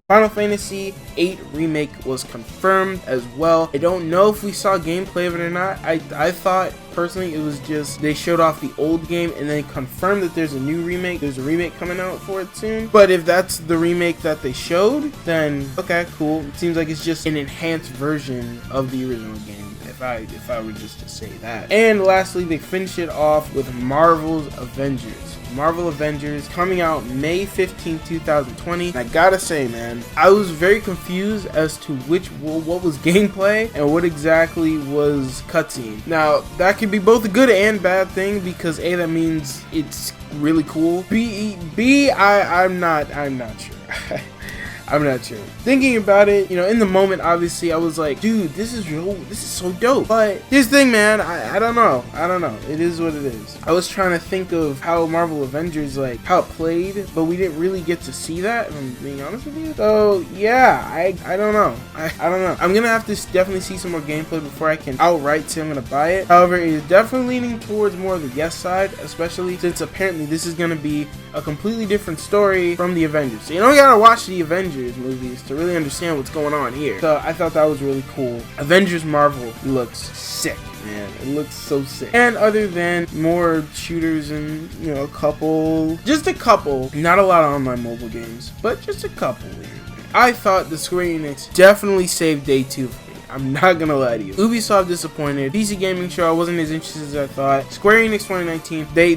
Final Fantasy VIII Remake was confirmed as well. I don't know if we saw gameplay of it or not. I thought personally it was just they showed off the old game and then confirmed that there's a new remake. There's a remake coming out for it soon. But if that's the remake that they showed, then okay, cool. It seems like it's just an enhanced version of the original game, if I were just to say that. And lastly, they finished it off with Marvel's Avengers. Marvel Avengers coming out May 15, 2020. And I gotta say, man, I was very confused as to what was gameplay and what exactly was cutscene. Now, that could be both a good and bad thing, because A, that means it's really cool. B, I'm not sure. I'm not sure. Thinking about it, you know, in the moment, obviously, I was like, dude, this is so dope. But here's the thing, man, I don't know. It is what it is. I was trying to think of how Marvel Avengers, like, how it played, but we didn't really get to see that, if I'm being honest with you. So, yeah, I don't know. I don't know. I'm gonna have to definitely see some more gameplay before I can outright say I'm gonna buy it. However, it is definitely leaning towards more of the yes side, especially since apparently this is gonna be a completely different story from the Avengers. So you don't gotta watch the Avengers movies to really understand what's going on here. So I thought that was really cool. Avengers Marvel looks sick, man. It looks so sick. And other than more shooters and, you know, just a couple, not a lot of online mobile games, but just a couple here. I thought the Square Enix definitely saved day 2 for me. I'm not gonna lie to you. Ubisoft disappointed. PC Gaming Show, I wasn't as interested as I thought. Square Enix 2019, they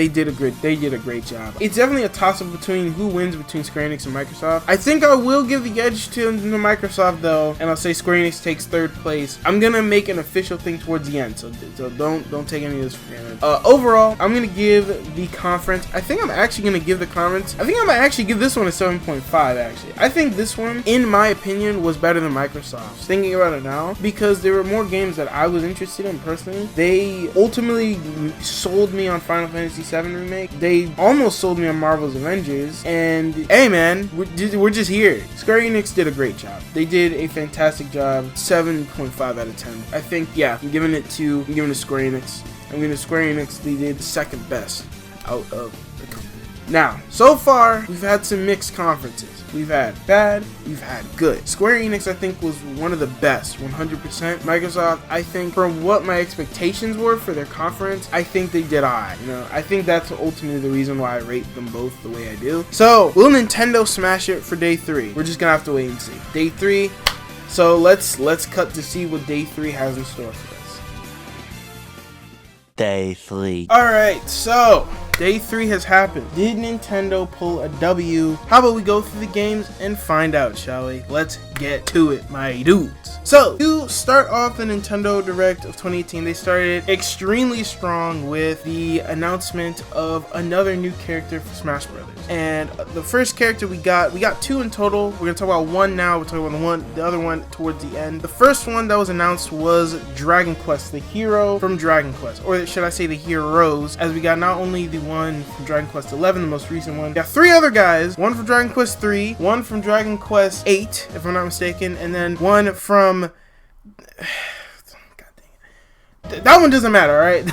did a great job. It's definitely a toss-up between who wins between Square Enix and Microsoft. I think I will give the edge to Microsoft though, and I'll say Square Enix takes 3rd place. I'm gonna make an official thing towards the end, so don't take any of this for granted. Overall, I'm gonna give the conference. I think I'm actually gonna give this one a 7.5. Actually, I think this one, in my opinion, was better than Microsoft's. Thinking about it now, because there were more games that I was interested in personally. They ultimately sold me on Final Fantasy VII Remake. They almost sold me on Marvel's Avengers. And hey man, we're just here. Square Enix did a great job. They did a fantastic job. 7.5 out of 10. I think, yeah, I'm giving it to Square Enix. I'm giving it to Square Enix. They did 2nd best out of the company. Now, so far, we've had some mixed conferences. We've had bad, we've had good. Square Enix, I think, was one of the best, 100%. Microsoft, I think, from what my expectations were for their conference, I think they did alright. You know, I think that's ultimately the reason why I rate them both the way I do. So, will Nintendo smash it for day 3? We're just gonna have to wait and see. Day 3. So let's cut to see what day 3 has in store for us. Day 3. Alright, so day 3 has happened. Did Nintendo pull a W? How about we go through the games and find out, shall we? Let's get to it, my dudes. So, to start off the Nintendo Direct of 2018, they started extremely strong with the announcement of another new character for Smash Brothers. And the first character we got 2 in total. We're gonna talk about one now, we'll talk about the other one towards the end. The first one that was announced was Dragon Quest, the hero from Dragon Quest, or should I say the heroes, as we got not only the one from Dragon Quest 11, the most recent one, we got 3 other guys, one from Dragon Quest 3, one from Dragon Quest 8, if I'm not mistaken, and then one from God dang it. That one doesn't matter, alright?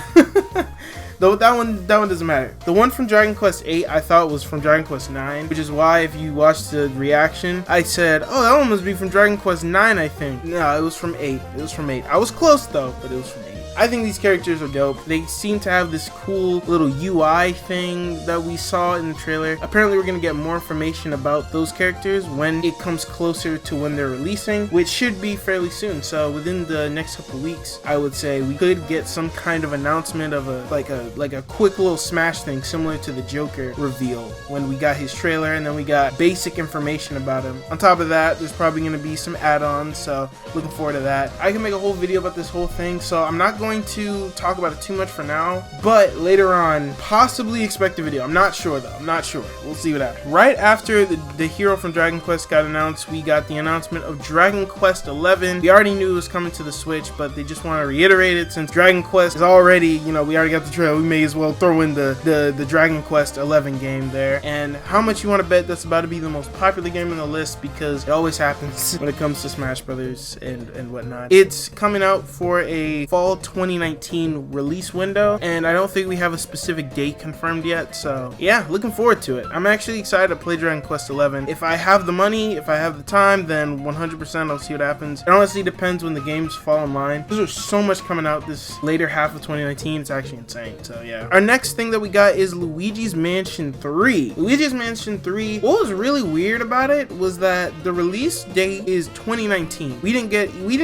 That one doesn't matter. The one from Dragon Quest 8 I thought was from Dragon Quest 9, which is why if you watched the reaction, I said, oh, that one must be from Dragon Quest 9, I think. No, it was from 8. It was from 8. I was close though, but it was from 8. I think these characters are dope. They seem to have this cool little UI thing that we saw in the trailer. Apparently we're going to get more information about those characters when it comes closer to when they're releasing, which should be fairly soon. So within the next couple weeks, I would say we could get some kind of announcement of a quick little Smash thing similar to the Joker reveal when we got his trailer, and then we got basic information about him. On top of that, there's probably going to be some add-ons, so looking forward to that. I can make a whole video about this whole thing, so I'm not going to talk about it too much for now, but later on possibly expect a video. I'm not sure though. I'm not sure. We'll see what happens. Right after the hero from Dragon Quest got announced, we got the announcement of Dragon Quest 11. We already knew it was coming to the Switch, but they just want to reiterate it since Dragon Quest is already, you know, we already got the trailer. We may as well throw in the Dragon Quest 11 game there. And how much you want to bet that's about to be the most popular game on the list, because it always happens when it comes to Smash Brothers and whatnot. It's coming out for a fall 2019 release window, and I don't think we have a specific date confirmed yet, so yeah, looking forward to it. I'm actually excited to play Dragon Quest 11. If I have the money, if I have the time, then 100% I'll see what happens. It honestly depends when the games fall in line. There's so much coming out this later half of 2019, it's actually insane. So yeah. Our next thing that we got is Luigi's Mansion 3. Luigi's Mansion 3, what was really weird about it was that the release date is 2019. We didn't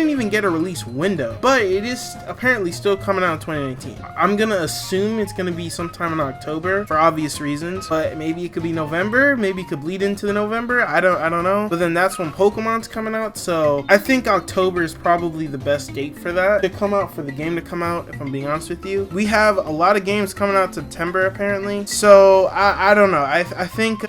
even get a release window, but it is apparently still coming out in 2019. I'm gonna assume it's gonna be sometime in October for obvious reasons, but maybe it could be November, maybe it could bleed into the November, I don't know. But then that's when Pokemon's coming out, so I think October is probably the best date for that to come out, for the game to come out, if I'm being honest with you. We have a lot of games coming out September apparently, so I don't know. I think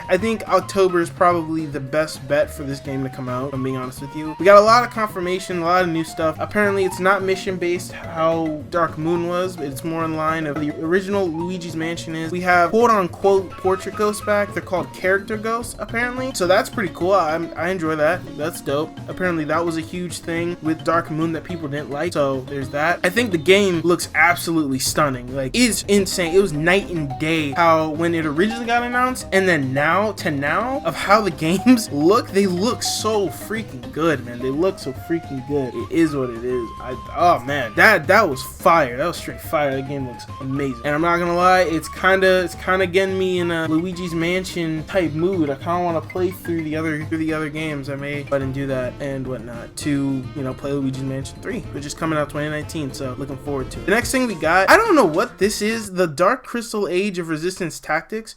I think October is probably the best bet for this game to come out, if I'm being honest with you. We got a lot of confirmation, a lot of new stuff. Apparently it's not mission based how Dark Moon was, but it's more in line of the original Luigi's Mansion is. We have quote unquote portrait ghosts back. They're called character ghosts apparently, so that's pretty cool. I enjoy that. That's dope. Apparently that was a huge thing with Dark Moon that people didn't like, so there's that. I think the game looks absolutely stunning. Like, it's insane. It was night and day how when it originally got announced and then now of how the games look. They look so freaking good, man. They look so freaking good. It is what it is. Oh man, that was fire. That was straight fire. That game looks amazing, and I'm not gonna lie, it's kind of getting me in a Luigi's Mansion type mood. I kind of want to play through the other games. I may go ahead and do that and whatnot to, you know, play Luigi's Mansion 3, which is coming out 2019, so looking forward to it. The next thing we got, I don't know what this is, the Dark Crystal Age of Resistance Tactics.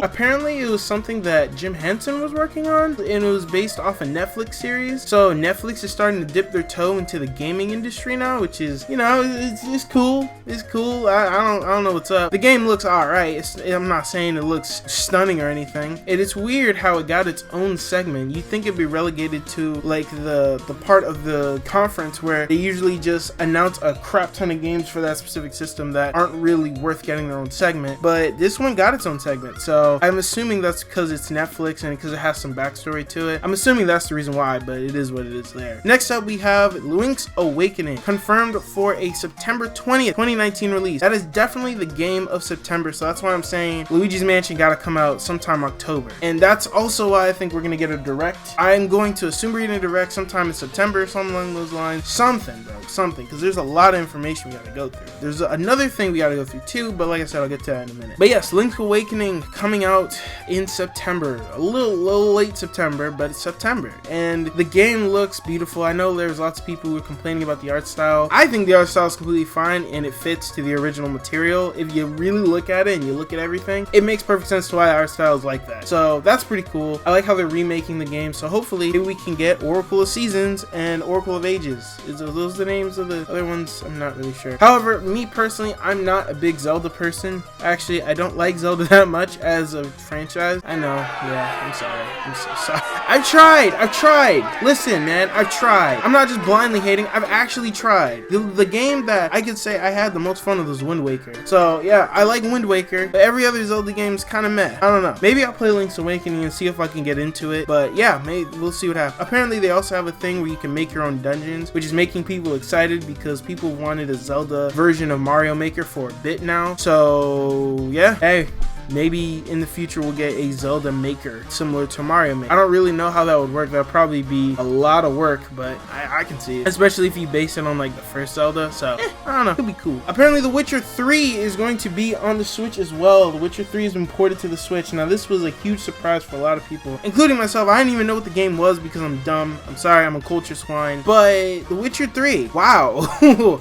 Apparently it was something that Jim Henson was working on, and it was based off a Netflix series. So Netflix is starting to dip their toe into the gaming industry now, which is, you know, it's cool. It's cool. I don't know what's up. The game looks alright. I'm not saying it looks stunning or anything. It's weird how it got its own segment. You'd think it'd be relegated to like the part of the conference where they usually just announce a crap ton of games for that specific system that aren't really worth getting their own segment. But this one got its own segment. So I'm assuming that's because it's Netflix and because it has some backstory to it. I'm assuming that's the reason why, but it is what it is there. Next up, we have Link's Awakening, confirmed for a September 20th, 2019 release. That is definitely the game of September, so that's why I'm saying Luigi's Mansion gotta come out sometime October. And that's also why I think we're gonna get a direct. I'm going to assume we're getting a direct sometime in September, something along those lines. Something, bro, something, because there's a lot of information we gotta go through. There's another thing we gotta go through too, but like I said, I'll get to that in a minute. But yes, Link's Awakening coming out in September. A little late September, but it's September. And the game looks beautiful. I know there's lots of people who are complaining about the art style. I think the art style is completely fine and it fits to the original material. If you really look at it and you look at everything, it makes perfect sense to why the art style is like that. So that's pretty cool. I like how they're remaking the game. So hopefully maybe we can get Oracle of Seasons and Oracle of Ages. Are those the names of the other ones? I'm not really sure. However, me personally, I'm not a big Zelda person. Actually, I don't like Zelda that much as a franchise. I know. Yeah, I'm sorry. I'm so sorry. I've tried. Listen, man, I've tried. I'm not just blindly hating. I've actually tried. The game that I could say I had the most fun with was Wind Waker. So yeah, I like Wind Waker, but every other Zelda game is kind of meh. I don't know. Maybe I'll play Link's Awakening and see if I can get into it. But yeah, maybe we'll see what happens. Apparently, they also have a thing where you can make your own dungeons, which is making people excited because people wanted a Zelda version of Mario Maker for a bit now. So yeah, hey, maybe in the future we'll get a Zelda Maker similar to Mario Maker. I don't really know how that would work. That would probably be a lot of work, but I can see it, especially if you base it on like the first Zelda. So I don't know, it could be cool. Apparently The Witcher 3 is going to be on the Switch as well. The Witcher 3 has been ported to the Switch. Now this was a huge surprise for a lot of people, including myself. I didn't even know what the game was because I'm dumb. I'm sorry, I'm a culture swine. But The Witcher 3, wow.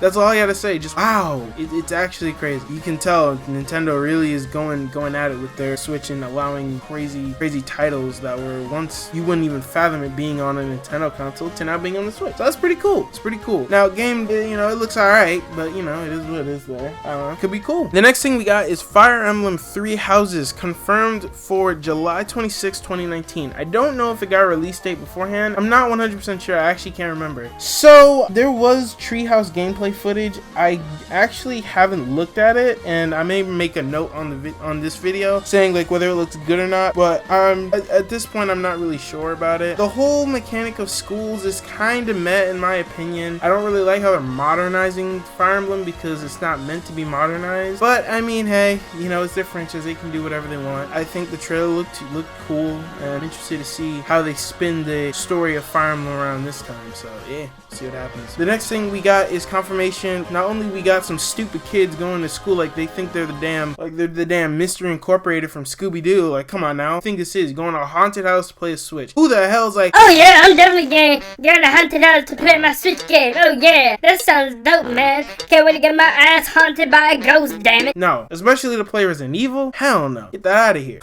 That's all I gotta say, just wow. It's actually crazy. You can tell Nintendo really is going at it with their Switch and allowing crazy titles that were once you wouldn't even fathom it being on a Nintendo console to now being on the Switch. So that's pretty cool. It's pretty cool. Now game, you know, it looks alright, but you know, it is what it is there. I don't know. It could be cool. The next thing we got is Fire Emblem Three Houses, confirmed for July 26, 2019. I don't know if it got a release date beforehand. I'm not 100% sure. I actually can't remember. So there was Treehouse gameplay footage. I actually haven't looked at it, and I may make a note on this video saying like whether it looks good or not, but at this point I'm not really sure about it. The whole mechanic of schools is kind of meh in my opinion. I don't really like how they're modernizing Fire Emblem because it's not meant to be modernized, but I mean, hey, you know, it's their franchise, they can do whatever they want. I think the trailer looked cool, and I'm interested to see how they spin the story of Fire Emblem around this time. So yeah, see what happens. The next thing we got is confirmation. Not only we got some stupid kids going to school like they think they're the damn Mystery Incorporated from Scooby-Doo. Like, come on now. I think this is going to a haunted house to play a Switch. Who the hell's like, Oh yeah, I'm definitely going to a haunted house to play my Switch game. Oh yeah, that sounds dope, man. Can't wait to get my ass haunted by a ghost, damn it. no, especially to play Resident Evil? Hell no. Get that out of here.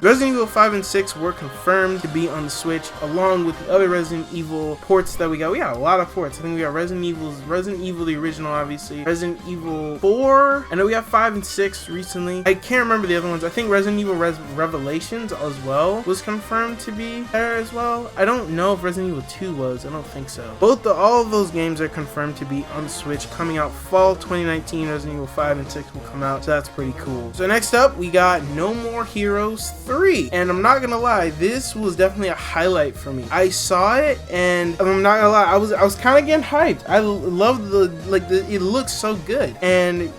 Resident Evil 5 and 6 were confirmed to be on the Switch, along with the other Resident Evil ports that we got. We got a lot of ports. I think we got Resident Evil the original, obviously, Resident Evil 4, and then we got 5 and 6 recently. I can't remember the other ones. I think Resident Evil Revelations as well was confirmed to be there as well. I don't know if Resident Evil 2 was. I don't think so. All of those games are confirmed to be on the Switch, coming out fall 2019. Resident Evil 5 and 6 will come out, so that's pretty cool. So next up, we got No More Heroes 3, and I'm not gonna lie, this was definitely a highlight for me. I saw it, and I'm not gonna lie, I was kind of getting hyped. I love it looks so good, and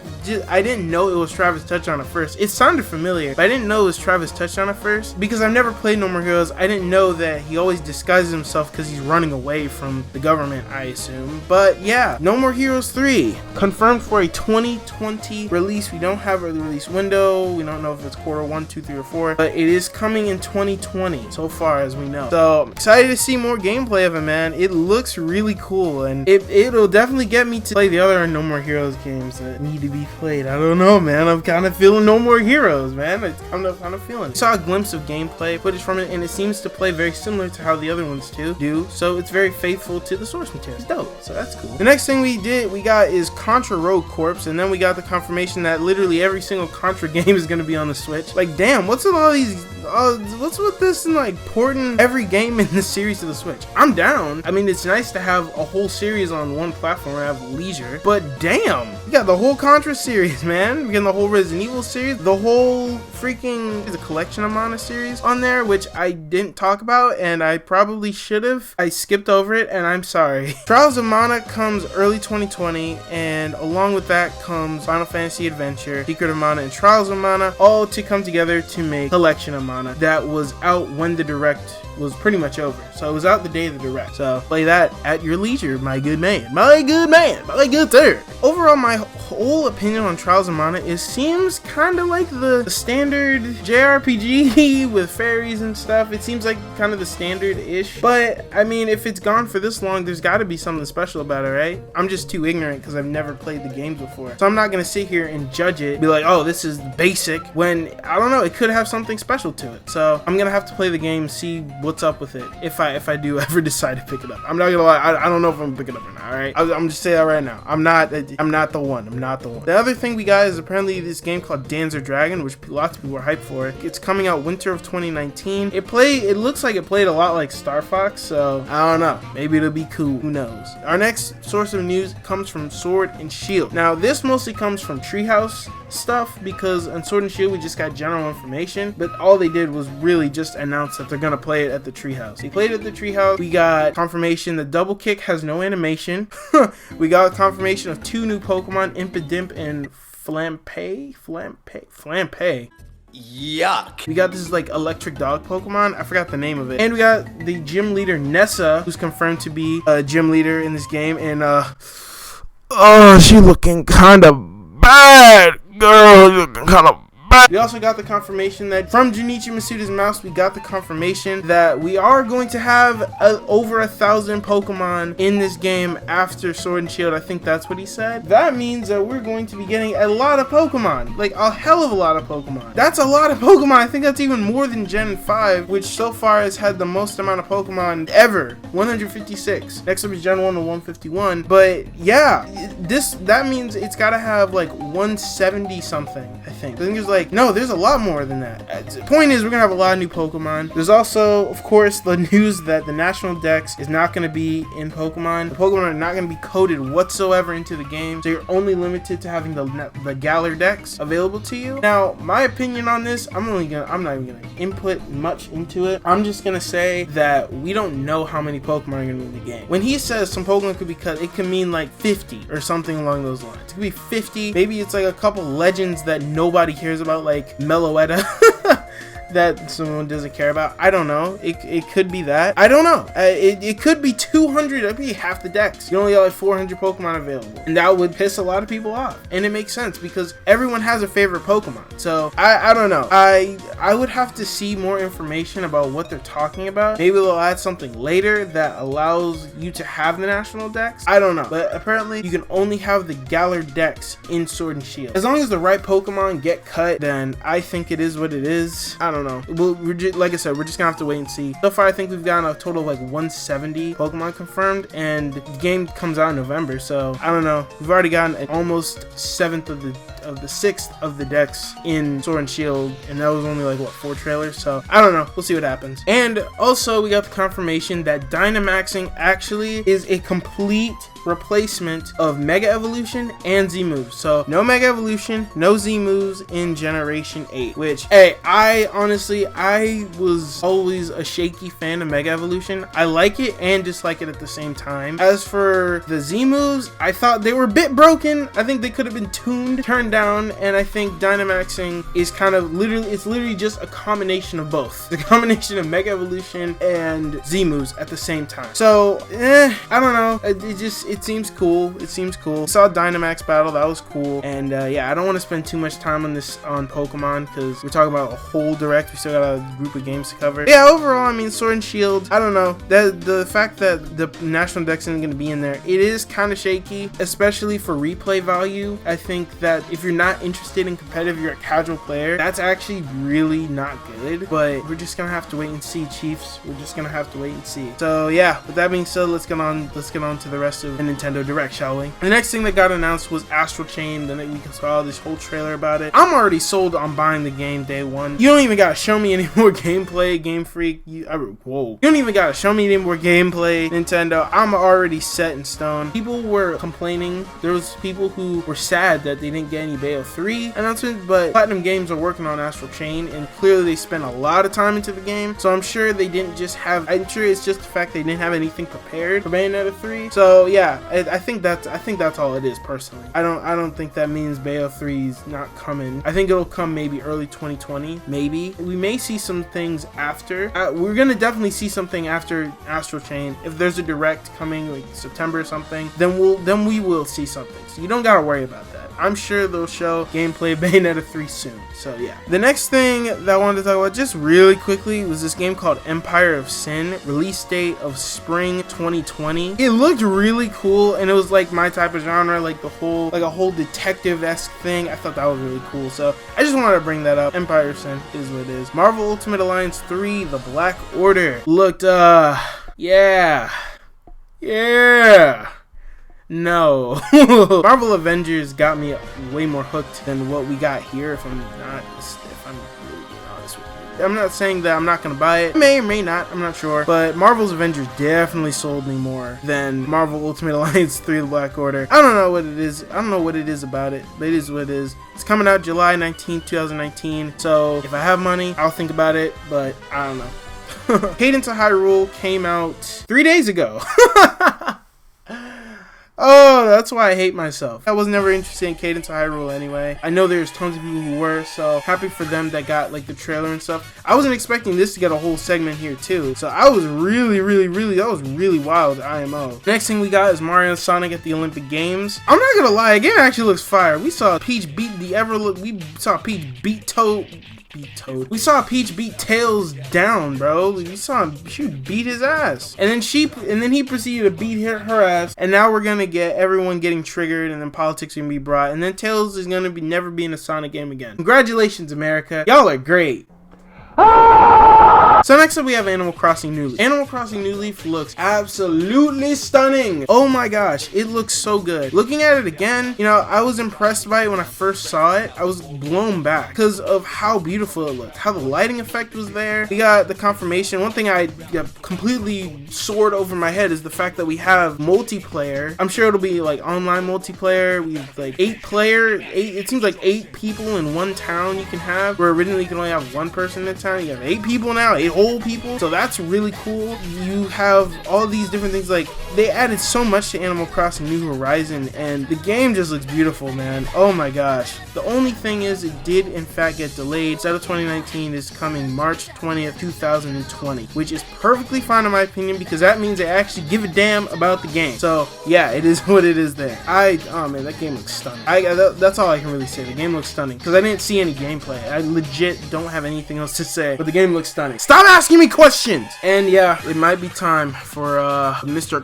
I didn't know it was Travis Touchdown at first. It sounded familiar, but I didn't know it was Travis Touchdown at first because I've never played No More Heroes. I didn't know that he always disguises himself because he's running away from the government, I assume. But yeah, No More Heroes 3 confirmed for a 2020 release. We don't have a release window. We don't know if it's quarter 1, 2, 3, or 4, but it is coming in 2020 so far as we know. So I'm excited to see more gameplay of it, man. It looks really cool, and it'll definitely get me to play the other No More Heroes games that need to be played. I don't know, man. I'm kind of feeling No More Heroes, man. I'm kind of feeling it. I saw a glimpse of gameplay footage from it, and it seems to play very similar to how the other ones do. So it's very faithful to the source material. It's dope. So that's cool. The next thing we got is Contra Rogue Corps, and then we got the confirmation that literally every single Contra game is going to be on the Switch. Like, damn, what's with all these? What's with this and like porting every game in the series to the Switch? I'm down. I mean, it's nice to have a whole series on one platform and have leisure, but damn, you got the whole Contra series, man. We got the whole Resident Evil series, the whole freaking the collection of Mana series on there, which I didn't talk about, and I probably should have. I skipped over it, and I'm sorry. Trials of Mana comes early 2020, and along with that comes Final Fantasy Adventure, Secret of Mana, and Trials of Mana, all to come together to make Collection of Mana that was out when the Direct was pretty much over. So it was out the day of the direct. So play that at your leisure, my good man. My good man. My good sir. Overall, my whole opinion on Trials of Mana is seems kind of like the standard JRPG with fairies and stuff. It seems like kind of the standard-ish. But, I mean, if it's gone for this long, there's got to be something special about it, right? I'm just too ignorant because I've never played the games before. So I'm not going to sit here and judge it, be like, oh, this is basic, when, I don't know, it could have something special to it. So I'm going to have to play the game, see what's up with it, if I do ever decide to pick it up. I'm not going to lie, I don't know if I'm going to pick it up or not, alright? I'm just saying that right now. I'm not the one. I'm not the one. The other thing we got is apparently this game called Dancer Dragon, which lots of people are hyped for. It's coming out winter of 2019. It looks like it played a lot like Star Fox, so I don't know. Maybe it'll be cool. Who knows? Our next source of news comes from Sword and Shield. Now, this mostly comes from Treehouse stuff because on Sword and Shield we just got general information, but all they did was really just announce that they're gonna play it at the Treehouse. They played it at the Treehouse. We got confirmation that Double Kick has no animation. We got confirmation of 2 new Pokemon, Impidimp and Flampe. Yuck. We got this like electric dog Pokemon. I forgot the name of it. And we got the gym leader Nessa, who's confirmed to be a gym leader in this game. And oh, she looking kind of bad. Girl, looking kind of bad. We also got the confirmation that from Junichi Masuda's mouse, we got the confirmation that we are going to have over 1,000 Pokemon in this game after Sword and Shield. I think that's what he said. That means that we're going to be getting a lot of Pokemon, like a hell of a lot of Pokemon. That's a lot of Pokemon. I think that's even more than Gen 5, which so far has had the most amount of Pokemon ever, 156. Next up is Gen 1 to 151. But yeah, that means it's got to have like 170 something, I think. I think there's like, no, there's a lot more than that. The point is, we're gonna have a lot of new Pokemon. There's also, of course, the news that the National Dex is not gonna be in Pokemon. The Pokemon are not gonna be coded whatsoever into the game, so you're only limited to having the Galar Dex available to you. Now, my opinion on this, I'm not even gonna input much into it. I'm just gonna say that we don't know how many Pokemon are gonna be in the game. When he says some Pokemon could be cut, it can mean like 50 or something along those lines. It could be 50. Maybe it's like a couple legends that nobody cares about, like Meloetta. That someone doesn't care about. I don't know. It could be that. I don't know. It could be 200. That'd be half the decks. You only got like 400 Pokemon available, and that would piss a lot of people off. And it makes sense because everyone has a favorite Pokemon. So I don't know. I would have to see more information about what they're talking about. Maybe they'll add something later that allows you to have the National Dex. I don't know. But apparently you can only have the Galar Dex in Sword and Shield. As long as the right Pokemon get cut, then I think it is what it is. I don't know. Like I said, we're just gonna have to wait and see. So far, I think we've gotten a total of like 170 Pokemon confirmed, and the game comes out in November. So I don't know. We've already gotten an almost 7th of the 6th of the decks in Sword and Shield, and that was only like what, 4 trailers. So I don't know. We'll see what happens. And also, we got the confirmation that Dynamaxing actually is a complete replacement of Mega Evolution and Z moves. So no Mega Evolution, no Z moves in Generation 8, which, hey, I was always a shaky fan of Mega Evolution. I like it and dislike it at the same time. As for the Z moves, I thought they were a bit broken. I think they could have been turned down, and I think Dynamaxing is kind of literally just a combination of both. The combination of Mega Evolution and Z moves at the same time. So, I don't know. It seems cool. It seems cool. Saw Dynamax battle. That was cool. And yeah, I don't want to spend too much time on Pokemon because we're talking about a whole direct. We still got a group of games to cover. Yeah, overall, I mean, Sword and Shield, I don't know. The fact that the National Dex isn't going to be in there, it is kind of shaky, especially for replay value. I think that if you're not interested in competitive, you're a casual player, that's actually really not good. But we're just going to have to wait and see, Chiefs. We're just going to have to wait and see. So yeah, with that being said, let's get on to the rest of the Nintendo Direct, shall we? The next thing that got announced was Astral Chain. Then we saw this whole trailer about it. I'm already sold on buying the game day one. You don't even gotta show me any more gameplay, Game Freak. You don't even gotta show me any more gameplay, Nintendo. I'm already set in stone. People were complaining. There was people who were sad that they didn't get any Bayo 3 announcement, but Platinum Games are working on Astral Chain, and clearly they spent a lot of time into the game, so I'm sure they didn't just have, I'm sure it's just the fact they didn't have anything prepared for Bayonetta 3. So yeah, I think that's all it is personally. I don't think that means Bayo 3 is not coming. I think it'll come maybe early 2020, maybe. We may see some things after. We're gonna definitely see something after Astral Chain. If there's a direct coming like September or something, then we will see something. So you don't gotta worry about that. I'm sure they'll show gameplay of Bayonetta 3 soon. So yeah. The next thing that I wanted to talk about just really quickly was this game called Empire of Sin. Release date of spring 2020. It looked really cool, and it was like my type of genre, like a whole detective-esque thing. I thought that was really cool. So I just wanted to bring that up. Empire of Sin is what it is. Marvel Ultimate Alliance 3: The Black Order looked yeah. No. Marvel Avengers got me way more hooked than what we got here, if I'm really being honest with you. I'm not saying that I'm not gonna buy it. May or may not, I'm not sure. But Marvel's Avengers definitely sold me more than Marvel Ultimate Alliance 3: The Black Order. I don't know what it is. I don't know what it is about it, but it is what it is. It's coming out July 19th, 2019. So if I have money, I'll think about it, but I don't know. Cadence of Hyrule came out 3 days ago. Oh, that's why I hate myself. I was never interested in Cadence of Hyrule anyway. I know there's tons of people who were, so happy for them that got like the trailer and stuff. I wasn't expecting this to get a whole segment here too, so I was really that was really wild IMO. Next thing we got is Mario and Sonic at the Olympic Games. I'm not gonna lie, the game actually looks fire. We saw Peach beat We saw Peach beat Tails down, bro. We saw him beat his ass, and then he proceeded to beat her ass. And now we're gonna get everyone getting triggered, and then politics are gonna be brought, and then Tails is gonna never be in a Sonic game again. Congratulations, America. Y'all are great. So next up we have Animal Crossing New Leaf. Animal Crossing New Leaf looks absolutely stunning. Oh my gosh, it looks so good. Looking at it again, you know, I was impressed by it when I first saw it. I was blown back because of how beautiful it looked, how the lighting effect was there. We got the confirmation. One thing I completely soared over my head is the fact that we have multiplayer. I'm sure it'll be like online multiplayer. We have like 8 player. It seems like 8 people in one town you can have, where originally you can only have 1 person in a town. You have 8 people now, 8 whole people, so that's really cool. You have all these different things. Like, they added so much to Animal Crossing New Horizon, and the game just looks beautiful, man. Oh my gosh. The only thing is, it did in fact get delayed. Instead of 2019, is coming March 20th, 2020, which is perfectly fine in my opinion, because that means they actually give a damn about the game. So yeah, it is what it is there. Oh man, that game looks stunning. That's all I can really say. The game looks stunning, because I didn't see any gameplay. I legit don't have anything else to say, but the game looks stunning. Stop asking me questions! And yeah, it might be time for Mr.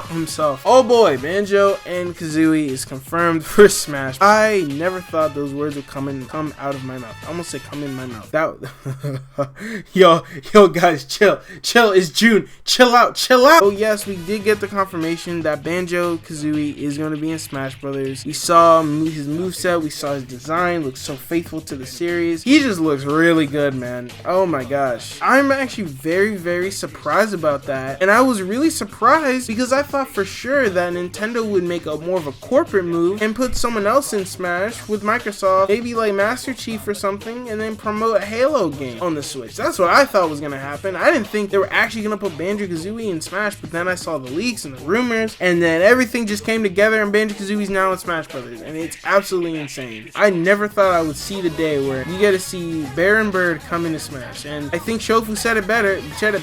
himself. Oh boy, Banjo and Kazooie is confirmed for Smash. I never thought those words would come out of my mouth. I almost said come in my mouth. Yo guys, chill. It's June. Chill out. Oh yes, we did get the confirmation that Banjo Kazooie is going to be in Smash Brothers. We saw his moveset, we saw his design, looks so faithful to the series. He just looks really good, man. Oh my gosh. I'm actually very surprised about that. And I was really surprised because I thought for sure that Nintendo would make more of a corporate move and put someone else in Smash with Microsoft, maybe like Master Chief or something, and then promote a Halo game on the Switch. That's what I thought was gonna happen. I didn't think they were actually gonna put Banjo-Kazooie in Smash, but then I saw the leaks and the rumors, and then everything just came together, and Banjo-Kazooie's now in Smash Brothers, and it's absolutely insane. I never thought I would see the day where you get to see Bear and Bird come into Smash, and I think Shofu said it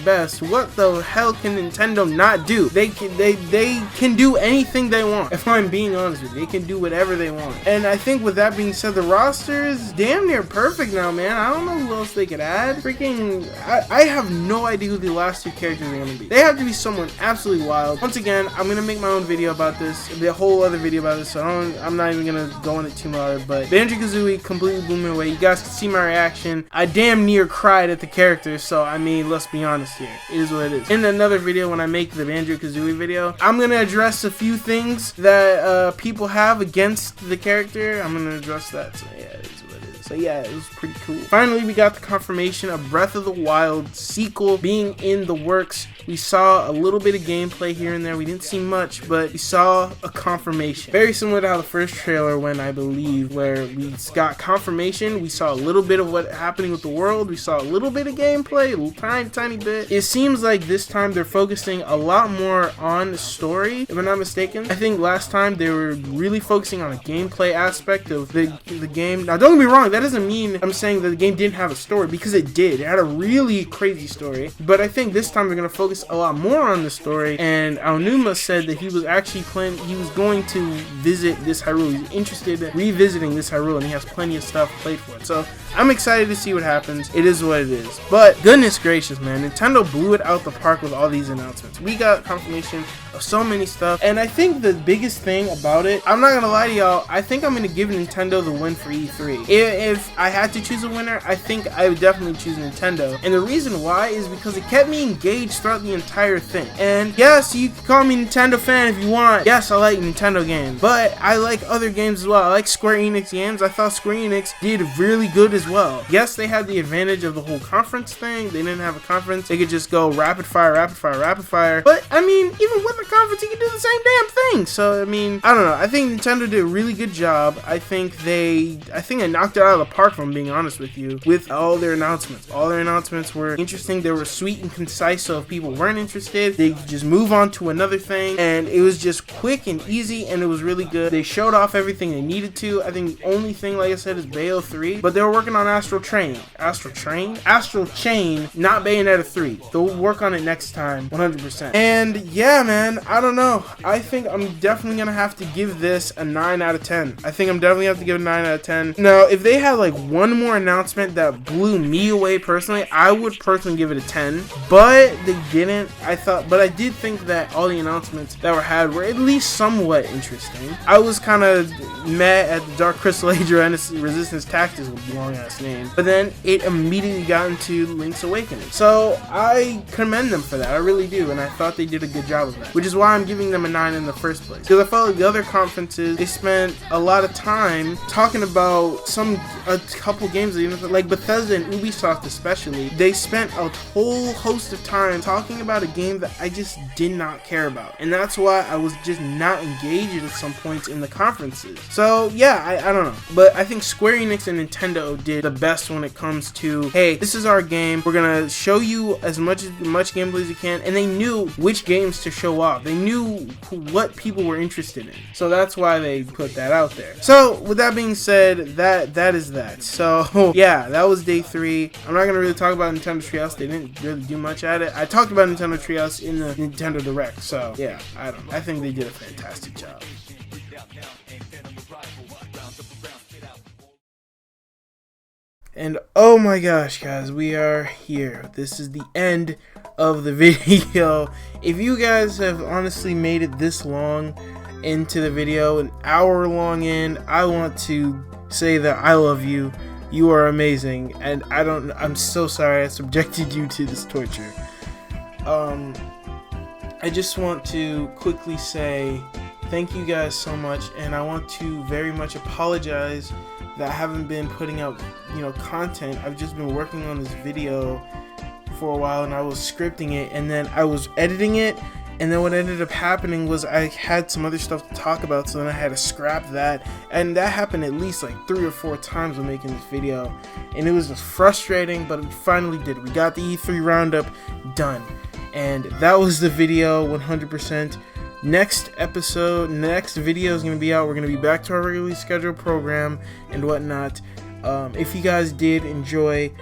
best. What the hell can Nintendo not do? They can do anything they want. If I'm being honest with you, they can do whatever they want. And I think with that being said, the roster is damn near perfect now, man. I don't know who else they could add. Freaking, I have no idea who the last 2 characters are gonna be. They have to be someone absolutely wild. Once again, I'm gonna make my own video about this, the whole other video about this, so I'm not even gonna go on it too much. But Banjo-Kazooie completely blew me away. You guys can see my reaction. I damn near cried at the characters, so I mean, let's be honest here. It is what it is. In another video, when I make the Banjo-Kazooie video, I'm gonna address a few things that people have against the character. I'm gonna address that. So yeah, is what it is. So yeah, it was pretty cool. Finally, we got the confirmation of Breath of the Wild sequel being in the works. We saw a little bit of gameplay here and there. We didn't see much, but we saw a confirmation. Very similar to how the first trailer went, I believe, where we got confirmation. We saw a little bit of what happening with the world. We saw a little bit of gameplay, a little tiny bit. It seems like this time they're focusing a lot more on the story, if I'm not mistaken. I think last time they were really focusing on a gameplay aspect of the game. Now, don't get me wrong, that doesn't mean I'm saying that the game didn't have a story, because it did. It had a really crazy story, but I think this time they're going to focus a lot more on the story, and Aonuma said that he was actually he was going to visit this Hyrule. He's interested in revisiting this Hyrule, and he has plenty of stuff played for it. So I'm excited to see what happens. It is what it is. But goodness gracious, man, Nintendo blew it out the park with all these announcements. We got confirmation of so many stuff, and I think the biggest thing about it, I'm not gonna lie to y'all, I think I'm gonna give Nintendo the win for E3. If I had to choose a winner, I think I would definitely choose Nintendo, and the reason why is because it kept me engaged throughout the entire thing. And yes, you can call me Nintendo fan if you want. Yes, I like Nintendo games, but I like other games as well. I like Square Enix games. I thought Square Enix did really good as well. Yes, they had the advantage of the whole conference thing. They didn't have a conference. They could just go rapid fire. But I mean, even with the conference, you can do the same damn thing. So I mean, I don't know. I think Nintendo did a really good job. I think they knocked it out of the park, if I'm being honest with you, with all their announcements. All their announcements were interesting. They were sweet and concise, so if people weren't interested, they could just move on to another thing, and it was just quick and easy, and it was really good. They showed off everything they needed to. I think the only thing, like I said, is Bayo 3, but they were working on Astral Chain, not Bayonetta 3. They'll work on it next time, 100%. And yeah, man, I don't know. I think I'm definitely gonna have to give this a 9 out of 10. I think I'm definitely have to give it a 9 out of 10. Now, if they had like one more announcement that blew me away personally, I would personally give it a 10, but they didn't. But I did think that all the announcements that were had were at least somewhat interesting. I was kind of mad at the Dark Crystal Age Resistance Tactics, with a long ass name, but then it immediately got into Link's Awakening. So I commend them for that. I really do, and I thought they did a good job of that, which is why I'm giving them a 9 in the first place. Because I felt like the other conferences, they spent a lot of time talking about a couple games, like Bethesda and Ubisoft especially. They spent a whole host of time talking about a game that I just did not care about, and that's why I was just not engaged at some points in the conferences. So yeah, I don't know, but I think Square Enix and Nintendo did the best when it comes to, hey, this is our game, we're gonna show you as much gameplay as you can, and they knew which games to show off. They knew what people were interested in, so that's why they put that out there. So with that being said, that is that. So yeah, that was day 3. I'm not gonna really talk about Nintendo Treehouse. They didn't really do much at it. I talked about Nintendo Treehouse in the Nintendo Direct, so yeah, I don't know. I think they did a fantastic job. And oh my gosh, guys, we are here. This is the end of the video. If you guys have honestly made it this long into the video, an hour long in, I want to say that I love you. You are amazing, and I'm so sorry I subjected you to this torture. I just want to quickly say thank you guys so much, and I want to very much apologize that I haven't been putting out, content. I've just been working on this video for a while, and I was scripting it, and then I was editing it, and then what ended up happening was I had some other stuff to talk about, so then I had to scrap that, and that happened at least like 3 or 4 times when making this video, and it was just frustrating, but we finally did it. We got the E3 roundup done, and that was the video 100%. Next video is going to be out. We're going to be back to our regularly scheduled program and whatnot. If you guys did enjoy,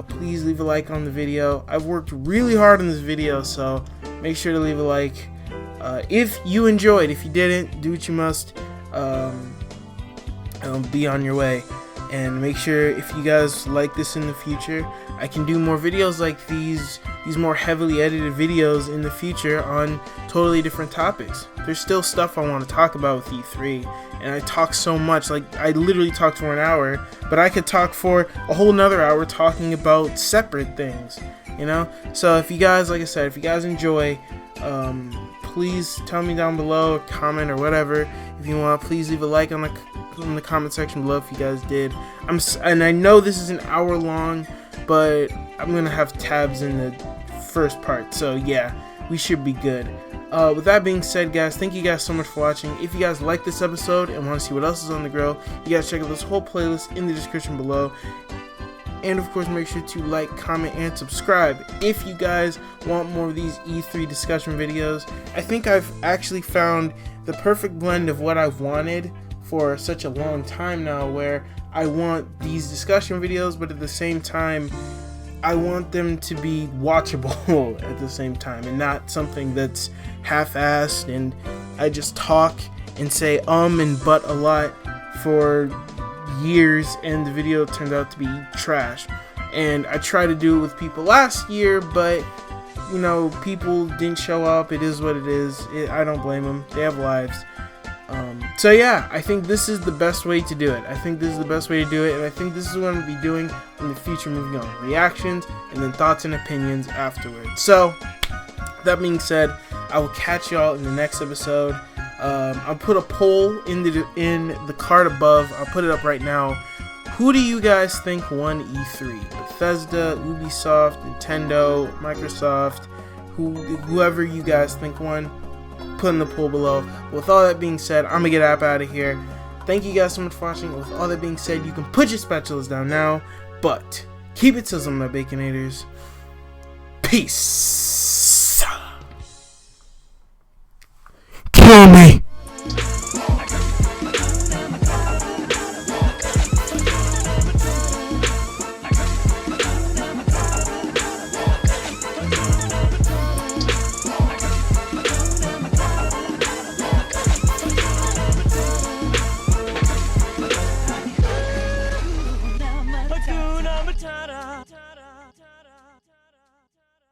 please leave a like on the video. I've worked really hard on this video, so make sure to leave a like. If you enjoyed, if you didn't, do what you must. Be on your way. And make sure, if you guys like this in the future, I can do more videos like these more heavily edited videos in the future on totally different topics. There's still stuff I want to talk about with E3, and I talk so much, like I literally talked for an hour, but I could talk for a whole nother hour talking about separate things, So if you guys, like I said, if you guys enjoy, please tell me down below, comment or whatever. If you want, please leave a like on the in the comment section below if you guys did. And I know this is an hour long, but I'm gonna have tabs in the first part, so yeah, we should be good. With that being said, guys, thank you guys so much for watching. If you guys like this episode and want to see what else is on the grill, you guys check out this whole playlist in the description below. And of course, make sure to like, comment, and subscribe if you guys want more of these E3 discussion videos. I think I've actually found the perfect blend of what I've wanted for such a long time now, where I want these discussion videos, but at the same time, I want them to be watchable at the same time, and not something that's half-assed and I just talk and say and but a lot for years and the video turned out to be trash. And I tried to do it with people last year, but you know, people didn't show up. It is what it is. I don't blame them. They have lives. So yeah, I think this is the best way to do it. And I think this is what I'm going to be doing in the future, moving on. Reactions, and then thoughts and opinions afterwards. So, that being said, I will catch y'all in the next episode. I'll put a poll in the card above. I'll put it up right now. Who do you guys think won E3? Bethesda, Ubisoft, Nintendo, Microsoft, whoever you guys think won? Put in the poll below. With all that being said, I'm gonna get out of here. Thank you guys so much for watching. With all that being said, you can put your spatulas down now, but keep it sizzling, my Baconators. Peace. Kill me. Hakuna Matata.